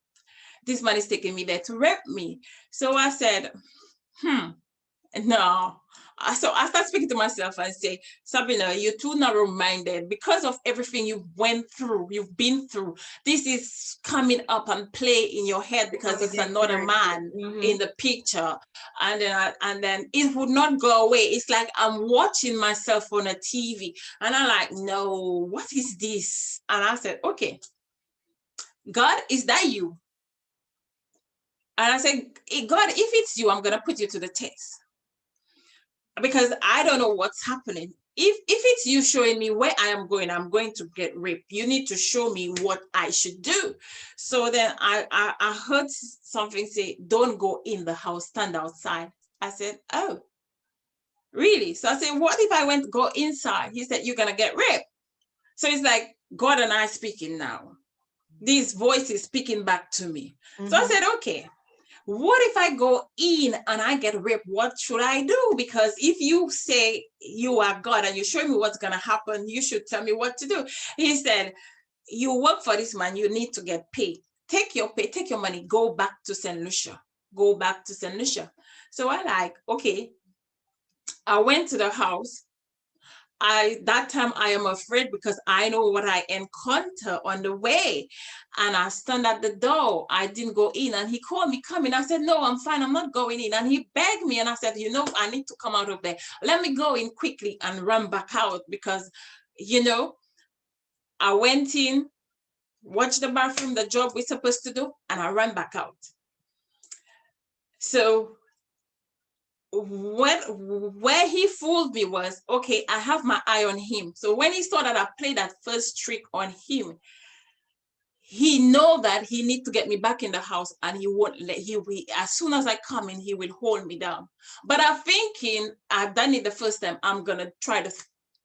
This man is taking me there to rape me. So I said, no. So I start speaking to myself and say, Sabina, you're too narrow-minded because of everything you've been through. This is coming up and play in your head because Because of it's the another experience. man in the picture. And then it would not go away. It's like I'm watching myself on a TV, and I'm like, no, what is this? And I said, okay, God, is that you? And I said, God, if it's you, I'm going to put you to the test because I don't know what's happening. If it's you showing me where I am going, I'm going to get raped. You need to show me what I should do. So then I heard something say, don't go in the house, stand outside. I said, oh, really? So I said, what if I went to go inside? He said, you're going to get raped. So it's like God and I speaking now. This voice is speaking back to me. So I said, okay, what if I go in and I get raped? What should I do? Because if you say you are God and you show me what's going to happen, you should tell me what to do. He said, you work for this man, you need to get paid. Take your pay, take your money, go back to St. Lucia. Go back to St. Lucia. So I like, okay. I went to the house. That time I am afraid because I know what I encounter on the way. And I stand at the door. I didn't go in, and he called me, come in. I said, no, I'm fine. I'm not going in. And he begged me, and I said, I need to come out of there. Let me go in quickly and run back out because, I went in, watched the bathroom, the job we're supposed to do, and I ran back out. So where he fooled me was, okay, I have my eye on him. So when he saw that I played that first trick on him, he know that he need to get me back in the house, and he won't let, as soon as I come in, he will hold me down. But I'm thinking, I've done it the first time, I'm gonna try the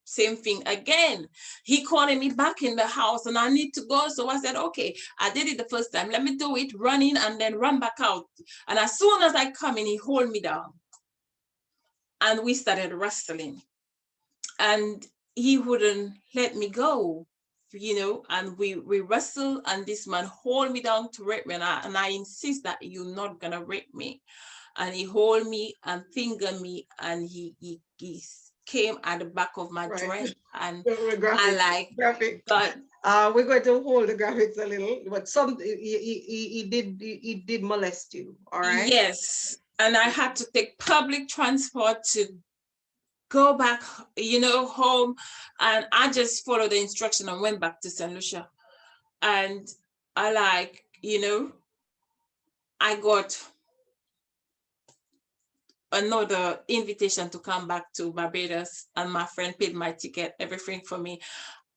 same thing again. He calling me back in the house and I need to go. So I said, okay, I did it the first time, let me do it, run in and then run back out. And as soon as I come in, he hold me down. And we started wrestling. And he wouldn't let me go, and we wrestled, and this man hold me down to rape me, and I insist that you're not gonna rape me. And he hold me and finger me, and he came at the back of my dress, and I like graphic. but We're going to hold the graphics a little, but he did molest you, all right? yes, and I had to take public transport to go back, home. And I just followed the instruction and went back to St. Lucia. And I I got another invitation to come back to Barbados, and my friend paid my ticket, everything for me.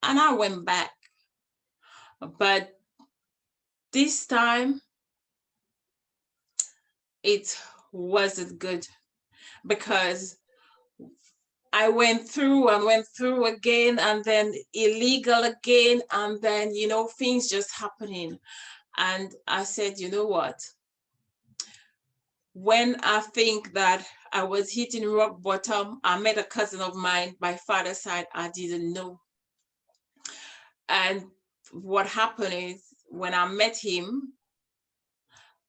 And I went back. But this time, it wasn't good, because I went through again, and then illegal again, and then, things just happening. And I said, you know what? When I think that I was hitting rock bottom, I met a cousin of mine by father's side I didn't know. And what happened is, when I met him,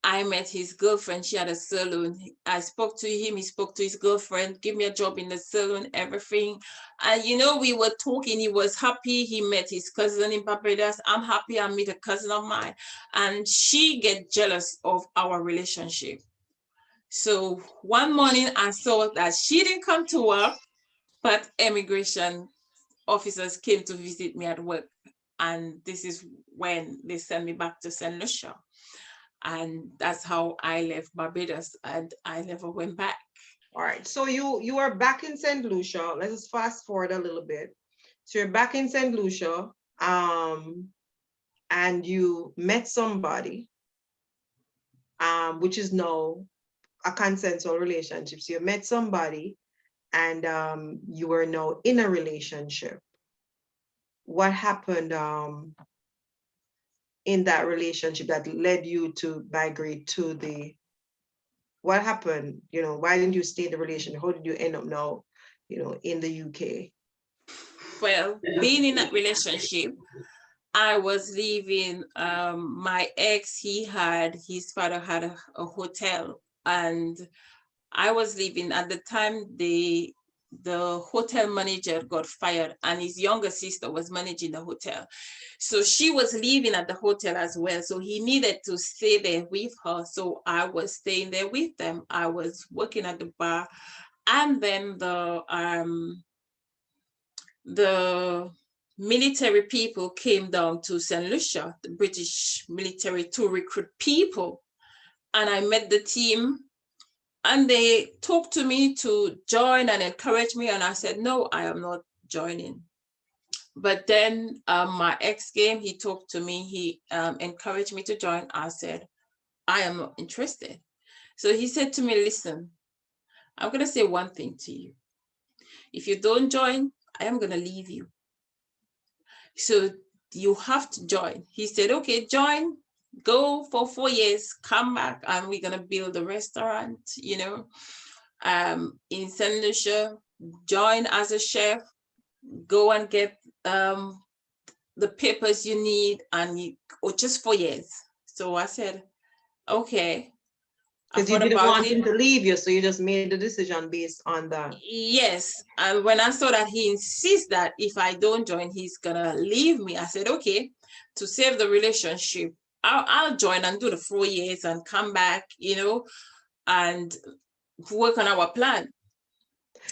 I met his girlfriend. She had a salon. I spoke to him. He spoke to his girlfriend, give me a job in the salon, everything. And, we were talking. He was happy. He met his cousin in Barbados. I'm happy. I met a cousin of mine. And she get jealous of our relationship. So one morning I saw that she didn't come to work, but immigration officers came to visit me at work. And this is when they sent me back to St. Lucia. And that's how I left Barbados, and I never went back. All right. So you are back in St. Lucia. Let's just fast forward a little bit. So you're back in St. Lucia, and you met somebody, which is now a consensual relationship. So you met somebody, and you were now in a relationship. What happened in that relationship that led you to migrate to what happened? Why didn't you stay in the relationship? How did you end up now, in the UK? Well, being in that relationship, I was leaving. My ex, his father had a hotel, and I was leaving at the time. The hotel manager got fired, and his younger sister was managing the hotel. So she was living at the hotel as well. So he needed to stay there with her. So I was staying there with them. I was working at the bar. And then the military people came down to St. Lucia, the British military, to recruit people. And I met the team, and they talked to me to join and encourage me. And I said, no, I am not joining. But then my ex came, he talked to me, he encouraged me to join. I said, I am not interested. So he said to me, listen, I'm going to say one thing to you. If you don't join, I am going to leave you. So you have to join. He said, okay, join, go for 4 years, come back, and we're going to build a restaurant, in St. Lucia, join as a chef, go and get the papers you need, and just 4 years. So I said, okay. Because you didn't want him to leave you, so you just made the decision based on that. Yes. And when I saw that he insists that if I don't join, he's gonna leave me, I said, okay, to save the relationship, I'll join and do the 4 years and come back, and work on our plan.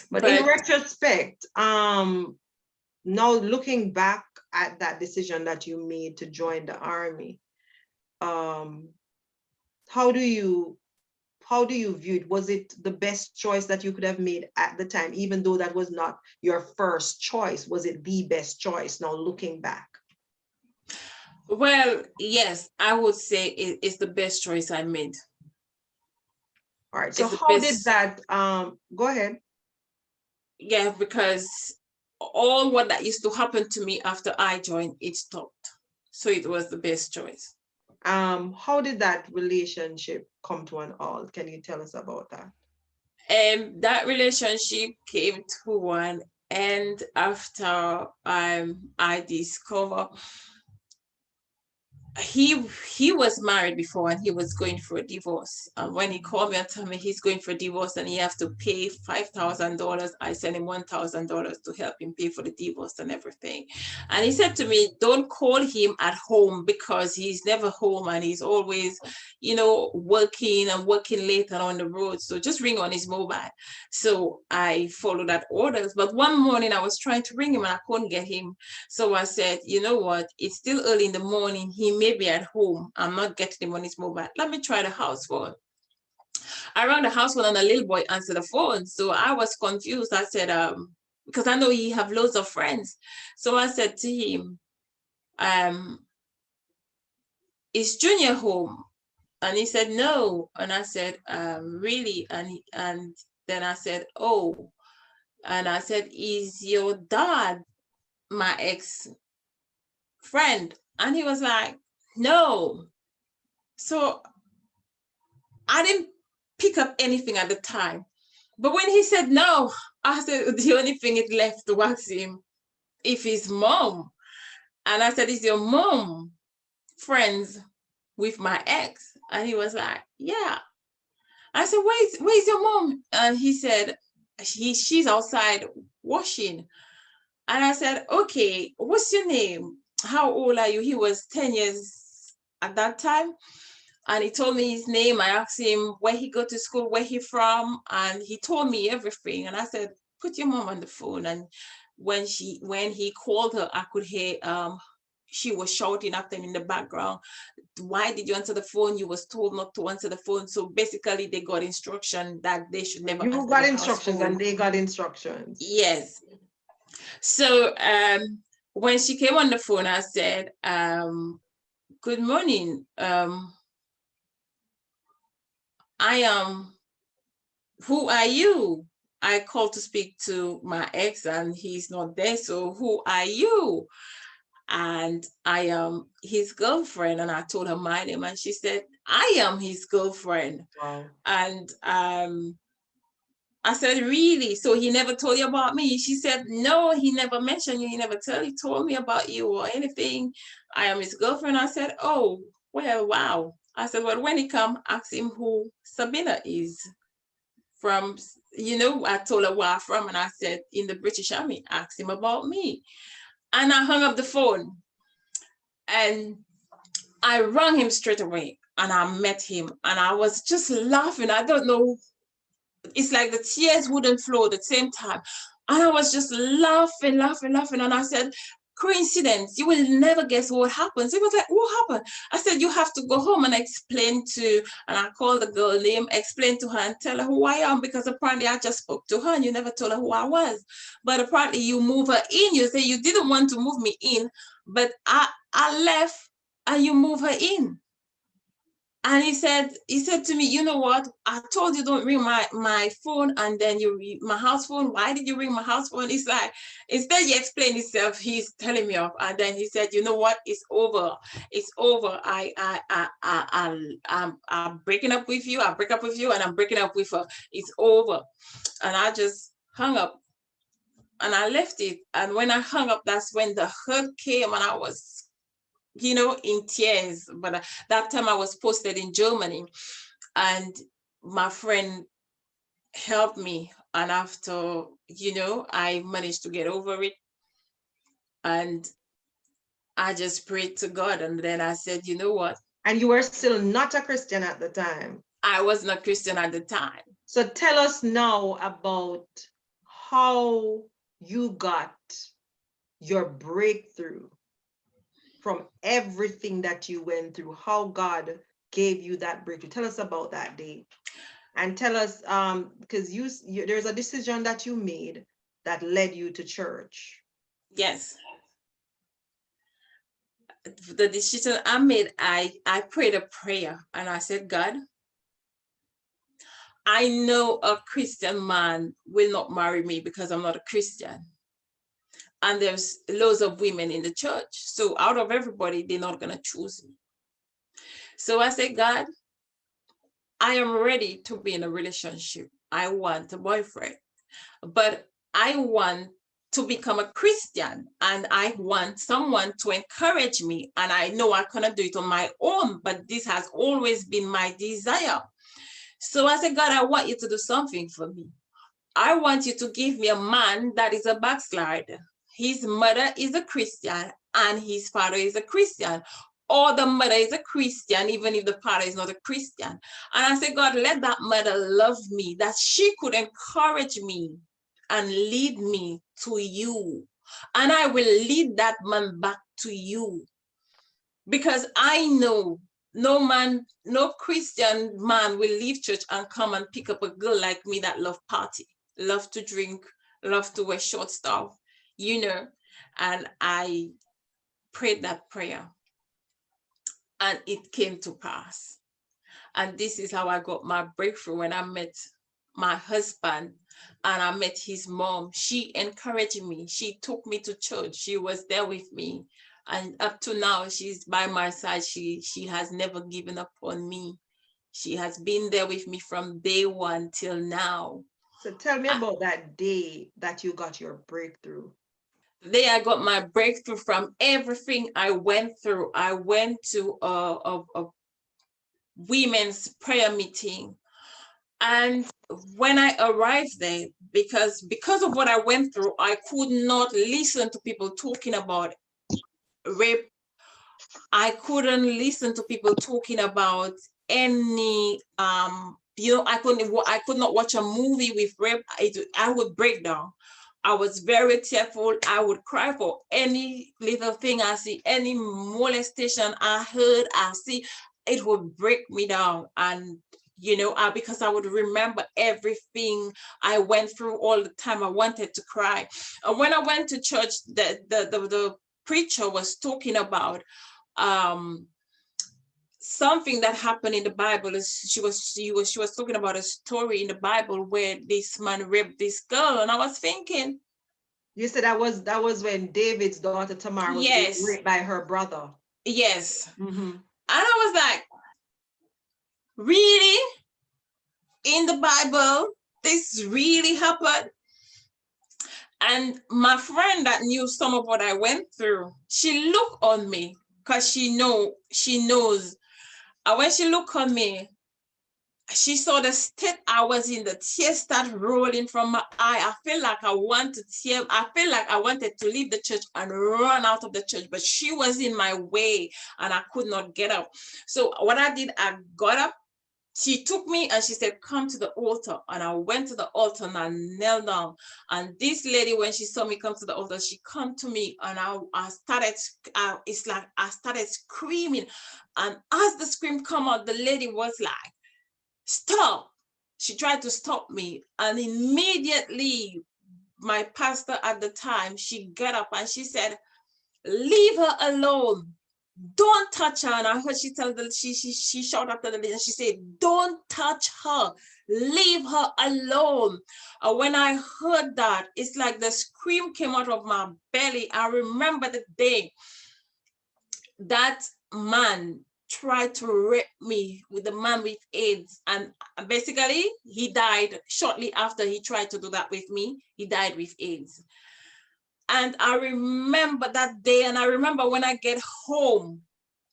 But in retrospect, now looking back at that decision that you made to join the army, how do you view it? Was it the best choice that you could have made at the time, even though that was not your first choice? Was it the best choice now looking back? Well, yes, I would say it's the best choice I made. All right. So It's the how did best, that go ahead. yeah, because all what that used to happen to me after I joined, it stopped. So it was the best choice. How did that relationship come to an halt? Can you tell us about that? And that relationship came to an end after I discovered he was married before and he was going for a divorce. And when he called me and told me he's going for a divorce and he have to pay $5,000, I sent him $1,000 to help him pay for the divorce and everything. And he said to me, "Don't call him at home because he's never home and he's always, working and working late and on the road. So just ring on his mobile." So I followed that orders. But one morning I was trying to ring him and I couldn't get him. So I said, you know what? It's still early in the morning. He may be at home. I'm not getting him on his mobile. Let me try the house phone. I rang the house phone and a little boy answered the phone. So I was confused. I said, because I know he have loads of friends. So I said to him, is Junior home? And he said, no. And I said, really? And then I said, oh. And I said, is your dad my ex friend? And he was like, no. So I didn't pick up anything at the time. But when he said no, I said the only thing it left to ask him if his mom. And I said, is your mom friends with my ex? And he was like, yeah. I said, where's your mom? And he said, she's outside washing. And I said, okay, what's your name? How old are you? He was 10 years at that time. And he told me his name. I asked him where he go to school, where he from, and he told me everything. And I said, put your mom on the phone. And when he called her, I could hear she was shouting after him in the background. Why did you answer the phone? You was told not to answer the phone. So basically they got instruction that they should never You answer got the house instructions phone. and they got instructions. Yes. So when she came on the phone, I said, good morning. I am, who are you? I called to speak to my ex and he's not there. So who are you? And I am his girlfriend. And I told her my name and she said, I am his girlfriend. Wow. And I said, really? So he never told you about me? She said, no, he never mentioned you. He never told me about you or anything. I am his girlfriend. I said, oh, well, wow. I said, well, when he come, ask him who Sabina is from. I told her where I'm from and I said, in the British Army, ask him about me. And I hung up the phone and I rang him straight away and I met him and I was just laughing. I don't know, it's like the tears wouldn't flow at the same time. And I was just laughing. And I said, coincidence, you will never guess what happens. He was like, what happened? I said, you have to go home and and I called the girl name, explain to her and tell her who I am, because apparently I just spoke to her and you never told her who I was. But apparently you move her in. You say you didn't want to move me in, but I left and you move her in. And he said to me, you know what? I told you don't ring my phone, and then you ring my house phone. Why did you ring my house phone? It's like, instead he explained himself, he's telling me off. And then he said, you know what? It's over. It's over. I'm breaking up with you. I break up with you, and I'm breaking up with her. It's over. And I just hung up and I left it. And when I hung up, that's when the hurt came, and I was in tears. But that time I was posted in Germany, and my friend helped me. And after, I managed to get over it. And I just prayed to God. And then I said, you know what? And you were still not a Christian at the time. I was not Christian at the time. So tell us now about how you got your breakthrough from everything that you went through, how God gave you that breakthrough. Tell us about that day. And tell us, because there's a decision that you made that led you to church. Yes. the decision I made, I prayed a prayer and I said, God, I know a Christian man will not marry me because I'm not a Christian. And there's loads of women in the church. So out of everybody, they're not going to choose me. So I said, God, I am ready to be in a relationship. I want a boyfriend, but I want to become a Christian and I want someone to encourage me. And I know I cannot do it on my own, but this has always been my desire. So I said, God, I want you to do something for me. I want you to give me a man that is a backslider. His mother is a Christian and his father is a Christian. Or the mother is a Christian, even if the father is not a Christian. And I said, God, let that mother love me, that she could encourage me and lead me to you. And I will lead that man back to you. Because I know no Christian man will leave church and come and pick up a girl like me that love party, love to drink, love to wear short stuff, and I prayed that prayer and it came to pass. And this is how I got my breakthrough when I met my husband and I met his mom. She encouraged me. She took me to church. She was there with me. And up to now, she's by my side. She has never given up on me. She has been there with me from day one till now. So tell me about that day that you got your breakthrough. The day I got my breakthrough from everything I went through. I went to a women's prayer meeting. And when I arrived there, because of what I went through, I could not listen to people talking about rape. I couldn't listen to people talking about any I could not watch a movie with rape. I would break down. I was very tearful. I would cry for any little thing I see, any molestation I heard, I see, it would break me down. And because I would remember everything I went through all the time. I wanted to cry. And when I went to church, the preacher was talking about something that happened in the Bible. She was talking about a story in the Bible where this man raped this girl, and I was thinking, you said that was when David's daughter Tamar was being yes, raped by her brother. yes. Mm-hmm. And I was like, really? In the Bible, this really happened? And my friend that knew some of what I went through, she looked on me because she knows. And when she looked on me, she saw the state I was in. The tears started rolling from my eye. I felt like I wanted to leave the church and run out of the church, but she was in my way and I could not get up. So what I did, I got up. She took me and she said, come to the altar. And I went to the altar and I knelt down. And this lady, when she saw me come to the altar, she come to me and I started screaming. And as the scream come out, the lady was like, stop. She tried to stop me. And immediately my pastor at the time, she got up and she said, leave her alone. Don't touch her. And I heard she shouted after the lady and she said, don't touch her. Leave her alone. When I heard that, it's like the scream came out of my belly. I remember the day that man tried to rape me with the man with AIDS. And basically, he died shortly after he tried to do that with me. He died with AIDS. And I remember that day, and I remember when I get home,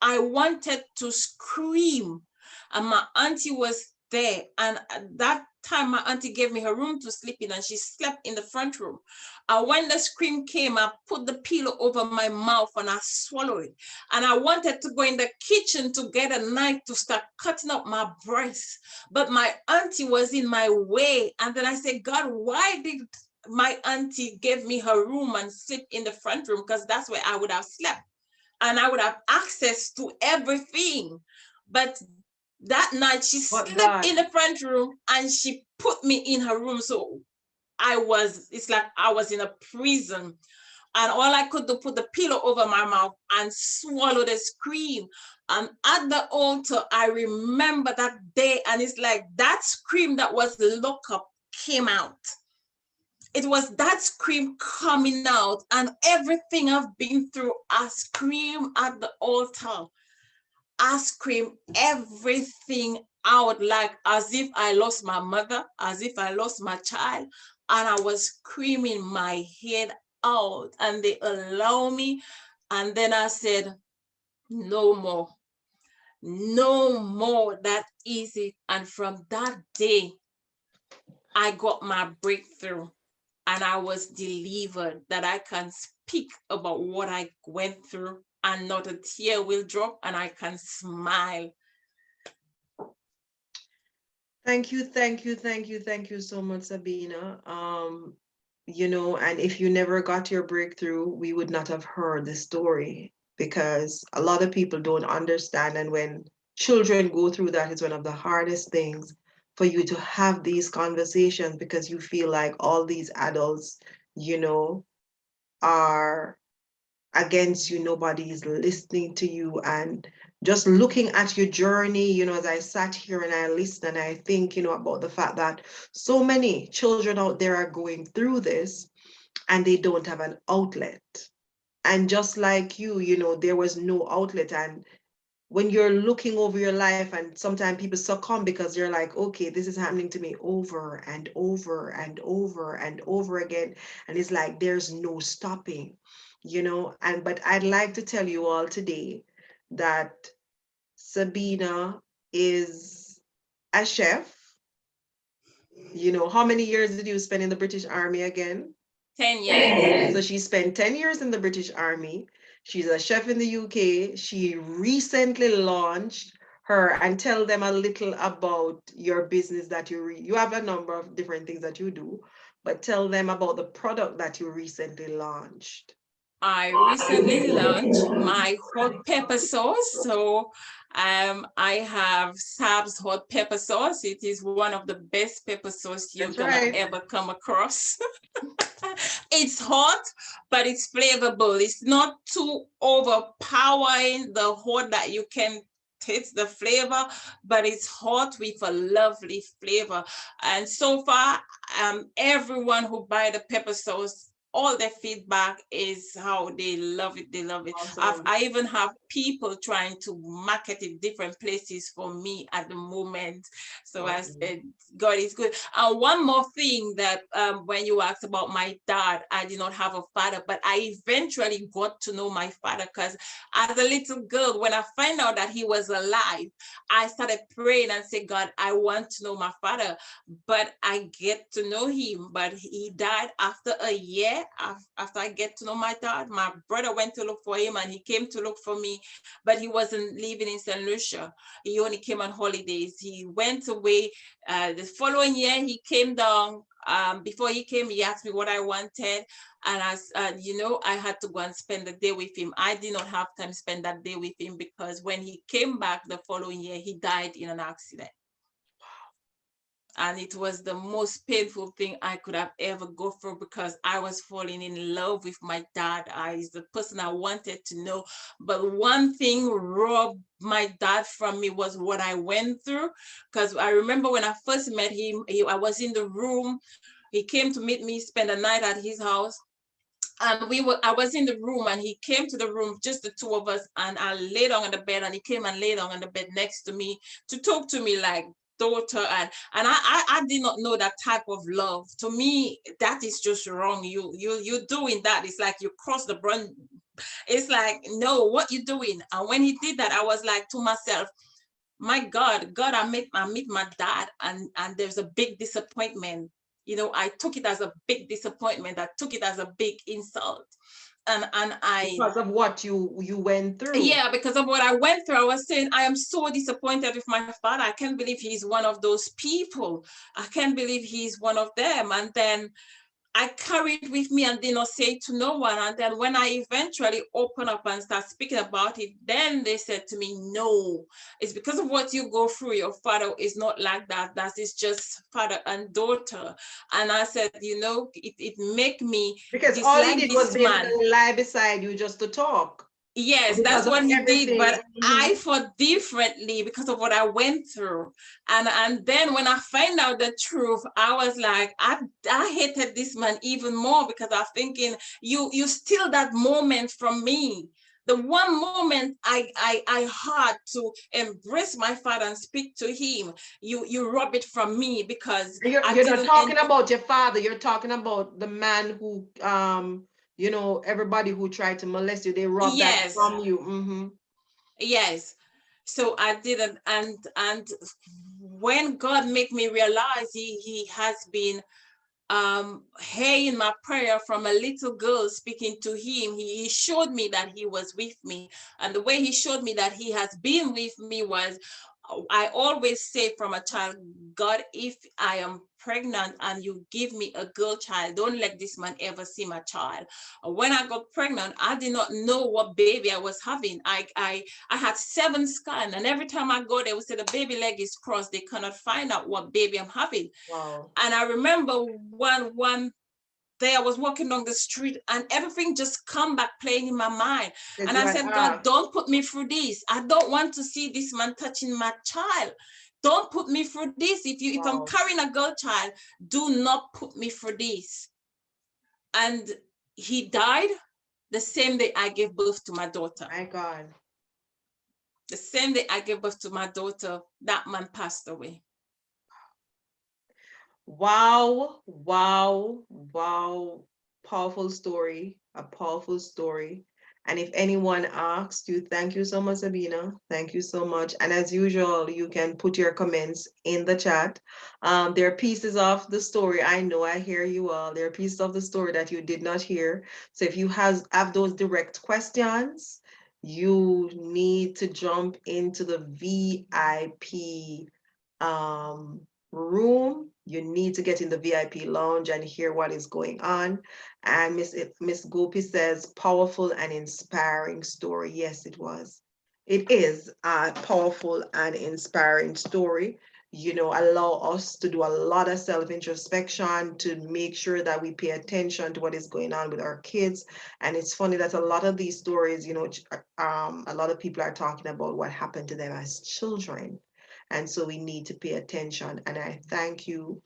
I wanted to scream, and my auntie was there. And at that time, my auntie gave me her room to sleep in, and she slept in the front room. And when the scream came, I put the pillow over my mouth and I swallowed it. And I wanted to go in the kitchen to get a knife to start cutting up my breast, but my auntie was in my way. And then I said, God, why did my auntie give me her room and sleep in the front room? Because that's where I would have slept and I would have access to everything. But that night she slept in the front room and she put me in her room. So it's like I was in a prison. And all I could do, put the pillow over my mouth and swallow the scream. And at the altar, I remember that day, and it's like that scream that was locked up came out. It was that scream coming out, and everything I've been through, I scream at the altar. I scream everything out, like as if I lost my mother, as if I lost my child, and I was screaming my head out, and they allow me. And then I said, no more, no more, that easy. And from that day, I got my breakthrough, and I was delivered, that I can speak about what I went through and not a tear will drop, and I can smile. Thank you, thank you, thank you, thank you so much, Sabina. You know, and if you never got your breakthrough, we would not have heard the story, because a lot of people don't understand. And when children go through that, it's one of the hardest things for you to have these conversations, because you feel like all these adults, you know, are against you. Nobody is listening to you. And just looking at your journey, you know, as I sat here and I listen and I think, you know, about the fact that so many children out there are going through this and they don't have an outlet. And just like you know, there was no outlet. And when you're looking over your life, and sometimes people succumb because you're like, okay, this is happening to me over and over and over and over again, and it's like there's no stopping, you know. And but I'd like to tell you all today that Sabina is a chef. You know, how many years did you spend in the British Army again? 10 years. So she spent 10 years in the British Army. She's a chef in the UK. She recently launched her, and tell them a little about your business that you have a number of different things that you do, but tell them about the product that you recently launched. I recently launched my hot pepper sauce. So I have Sab's hot pepper sauce. It is one of the best pepper sauce you're gonna ever come across. It's hot, but it's flavorful. It's not too overpowering the hot that you can taste the flavor, but it's hot with a lovely flavor. And so far, everyone who buy the pepper sauce, all their feedback is how they love it. They love it. Awesome. I even have people trying to market it different places for me at the moment. So I said, God is good. And one more thing, that when you asked about my dad, I did not have a father, but I eventually got to know my father, because as a little girl, when I found out that he was alive, I started praying and said, God, I want to know my father. But I get to know him, but he died after a year. After I get to know my dad, my brother went to look for him, and he came to look for me, but he wasn't living in St. Lucia. He only came on holidays. He went away. The following year, he came down. Before he came, he asked me what I wanted. And as you know, I had to go and spend the day with him. I did not have time to spend that day with him, because when he came back the following year, he died in an accident. And it was the most painful thing I could have ever go through, because I was falling in love with my dad. He's the person I wanted to know. But one thing robbed my dad from me was what I went through. Because I remember when I first met him, I was in the room. He came to meet me, spend the night at his house. And I was in the room, and he came to the room, just the two of us, and I laid down on the bed, and he came and laid down on the bed next to me to talk to me like daughter. And I did not know that type of love. To me, that is just wrong. You're doing that. It's like you cross the brand. It's like, no, what you doing? And when he did that, I was like to myself, my God, I meet my dad, and there's a big disappointment. You know, I took it as a big disappointment. I took it as a big insult. And I, because of what you went through. Yeah, because of what I went through. I was saying, I am so disappointed with my father. I can't believe he's one of those people. I can't believe he's one of them. And then I carried with me and did not say it to no one. And then when I eventually open up and start speaking about it, then they said to me, no, it's because of what you go through. Your father is not like that. That is just father and daughter. And I said, it make me Because all he dislike did was this man. basically lie beside you just to talk. Yes, that's Because of what he did, everything. but I thought differently because of what I went through. And then when I find out the truth, I was like, I hated this man even more because I was thinking, you steal that moment from me. The one moment I had to embrace my father and speak to him, you rob it from me because I You're not didn't. talking about your father. You're talking about the man who, everybody who tried to molest you, they robbed that Yes, from you. Mm-hmm. yes. So I didn't, and when God made me realize he has been hearing my prayer from a little girl speaking to him, he showed me that he was with me. And the way he showed me that he has been with me was, I always say from a child, God, if I am pregnant and you give me a girl child, don't let this man ever see my child. When I got pregnant, I did not know what baby I was having. I had 7 scans, and every time I go, they would say the baby leg is crossed. They cannot find out what baby I'm having. Wow. And I remember one day I was walking down the street and everything just come back playing in my mind. Did And you I had said, God, asked? don't put me through this. I don't want to see this man touching my child. Don't put me through this. If I'm Wow. carrying a girl child, do not put me through this. And he died the same day I gave birth to my daughter. My God. The same day I gave birth to my daughter, that man passed away. Wow, wow, wow. Powerful story, a powerful story. And if anyone asks you, thank you so much, Sabina. Thank you so much. And as usual, you can put your comments in the chat. There are pieces of the story. I know I hear you all. There are pieces of the story that you did not hear. So if you have those direct questions, you need to jump into the VIP room. You need to get in the VIP lounge and hear what is going on. And Miss Gopi says, powerful and inspiring story. Yes, it was. It is a powerful and inspiring story. Allow us to do a lot of self-introspection to make sure that we pay attention to what is going on with our kids. And it's funny that a lot of these stories, a lot of people are talking about what happened to them as children. And so we need to pay attention. And I thank you.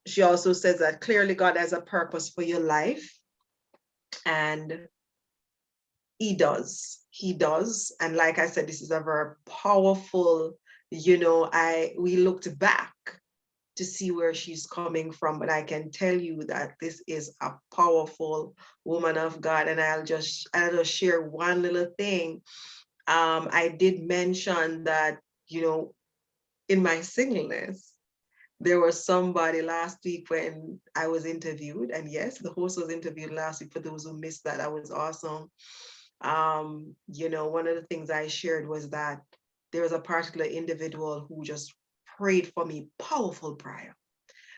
She also says that clearly God has a purpose for your life, and he does. He does. And like I said, this is a very powerful, we looked back to see where she's coming from, but I can tell you that this is a powerful woman of God. And I'll just share one little thing. I did mention that, in my singleness, there was somebody last week when I was interviewed, and yes, the host was interviewed last week. For those who missed that, that was awesome. One of the things I shared was that there was a particular individual who just prayed for me, powerful prayer.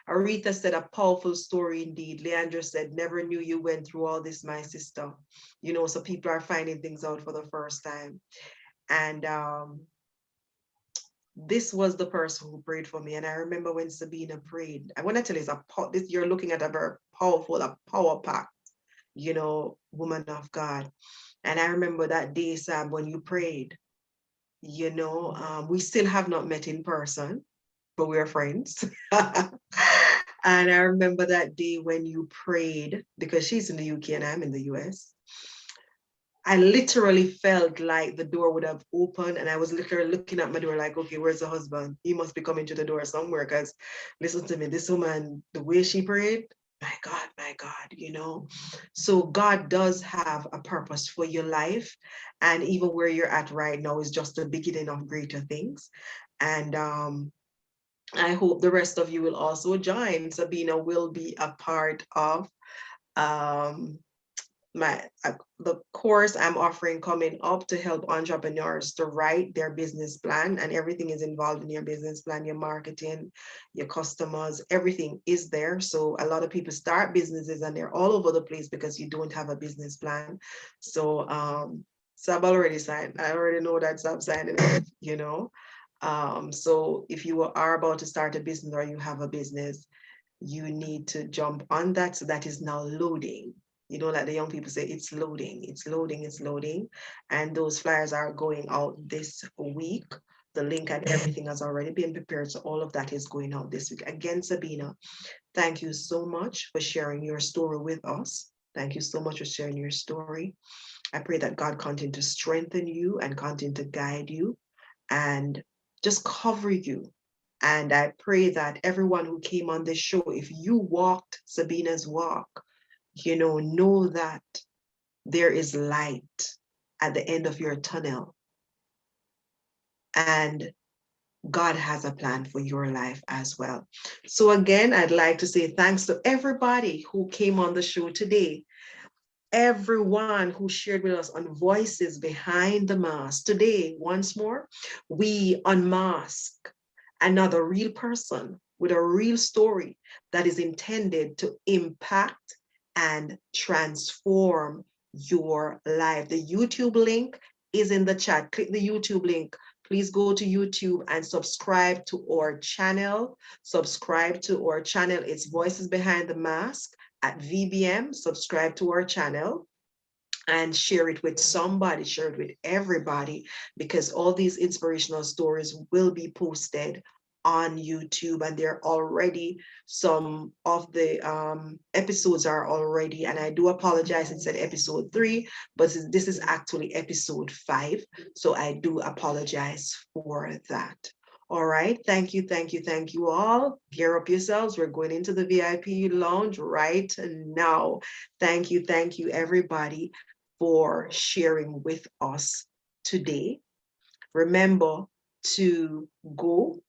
Aretha said a powerful story indeed. Leandra said, never knew you went through all this, my sister. So people are finding things out for the first time. And this was the person who prayed for me. And I remember when Sabina prayed, I want to tell you, you're looking at a very powerful, a power pack, woman of God. And I remember that day, Sam, when you prayed, we still have not met in person, but we're friends. And I remember that day when you prayed, because she's in the UK and I'm in the US. I literally felt like the door would have opened, and I was literally looking at my door like, okay, where's the husband? He must be coming to the door somewhere, because listen to me, this woman, the way she prayed, my God. So God does have a purpose for your life, and even where you're at right now is just the beginning of greater things. And I hope the rest of you will also join. Sabina will be a part of the course I'm offering coming up to help entrepreneurs to write their business plan, and everything is involved in your business plan, your marketing, your customers, everything is there. So a lot of people start businesses and they're all over the place because you don't have a business plan. So so I've already signed. I already know that, so I'm signing it, you know. So if you are about to start a business or you have a business, you need to jump on that. So that is now loading. You know, like the young people say, it's loading, it's loading, it's loading. And those flyers are going out this week. The link and everything has already been prepared. So all of that is going out this week. Again, Sabina, thank you so much for sharing your story with us. Thank you so much for sharing your story. I pray that God continue to strengthen you and continue to guide you and just cover you. And I pray that everyone who came on this show, if you walked Sabina's walk, know that there is light at the end of your tunnel. And God has a plan for your life as well. So again, I'd like to say thanks to everybody who came on the show today. Everyone who shared with us on Voices Behind the Mask. Today, once more, we unmask another real person with a real story that is intended to impact and transform your life. The YouTube link is in the chat. Click the YouTube link. Please go to YouTube and subscribe to our channel. Subscribe to our channel. It's Voices Behind the Mask at VBM. Subscribe to our channel and share it with somebody, share it with everybody, because all these inspirational stories will be posted on YouTube, and there are already some of the episodes are already, and I do apologize, it said episode 3, but this is actually episode 5, so I do apologize for that. All right, thank you all. Gear up yourselves. We're going into the VIP lounge right now. Thank you, everybody, for sharing with us today. Remember to go,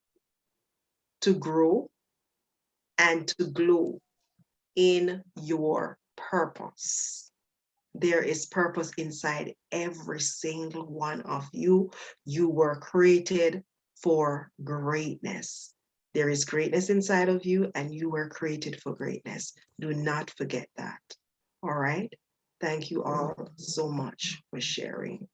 to grow, and to glow in your purpose. There is purpose inside every single one of you. You were created for greatness. There is greatness inside of you, and you were created for greatness. Do not forget that. All right. Thank you all so much for sharing.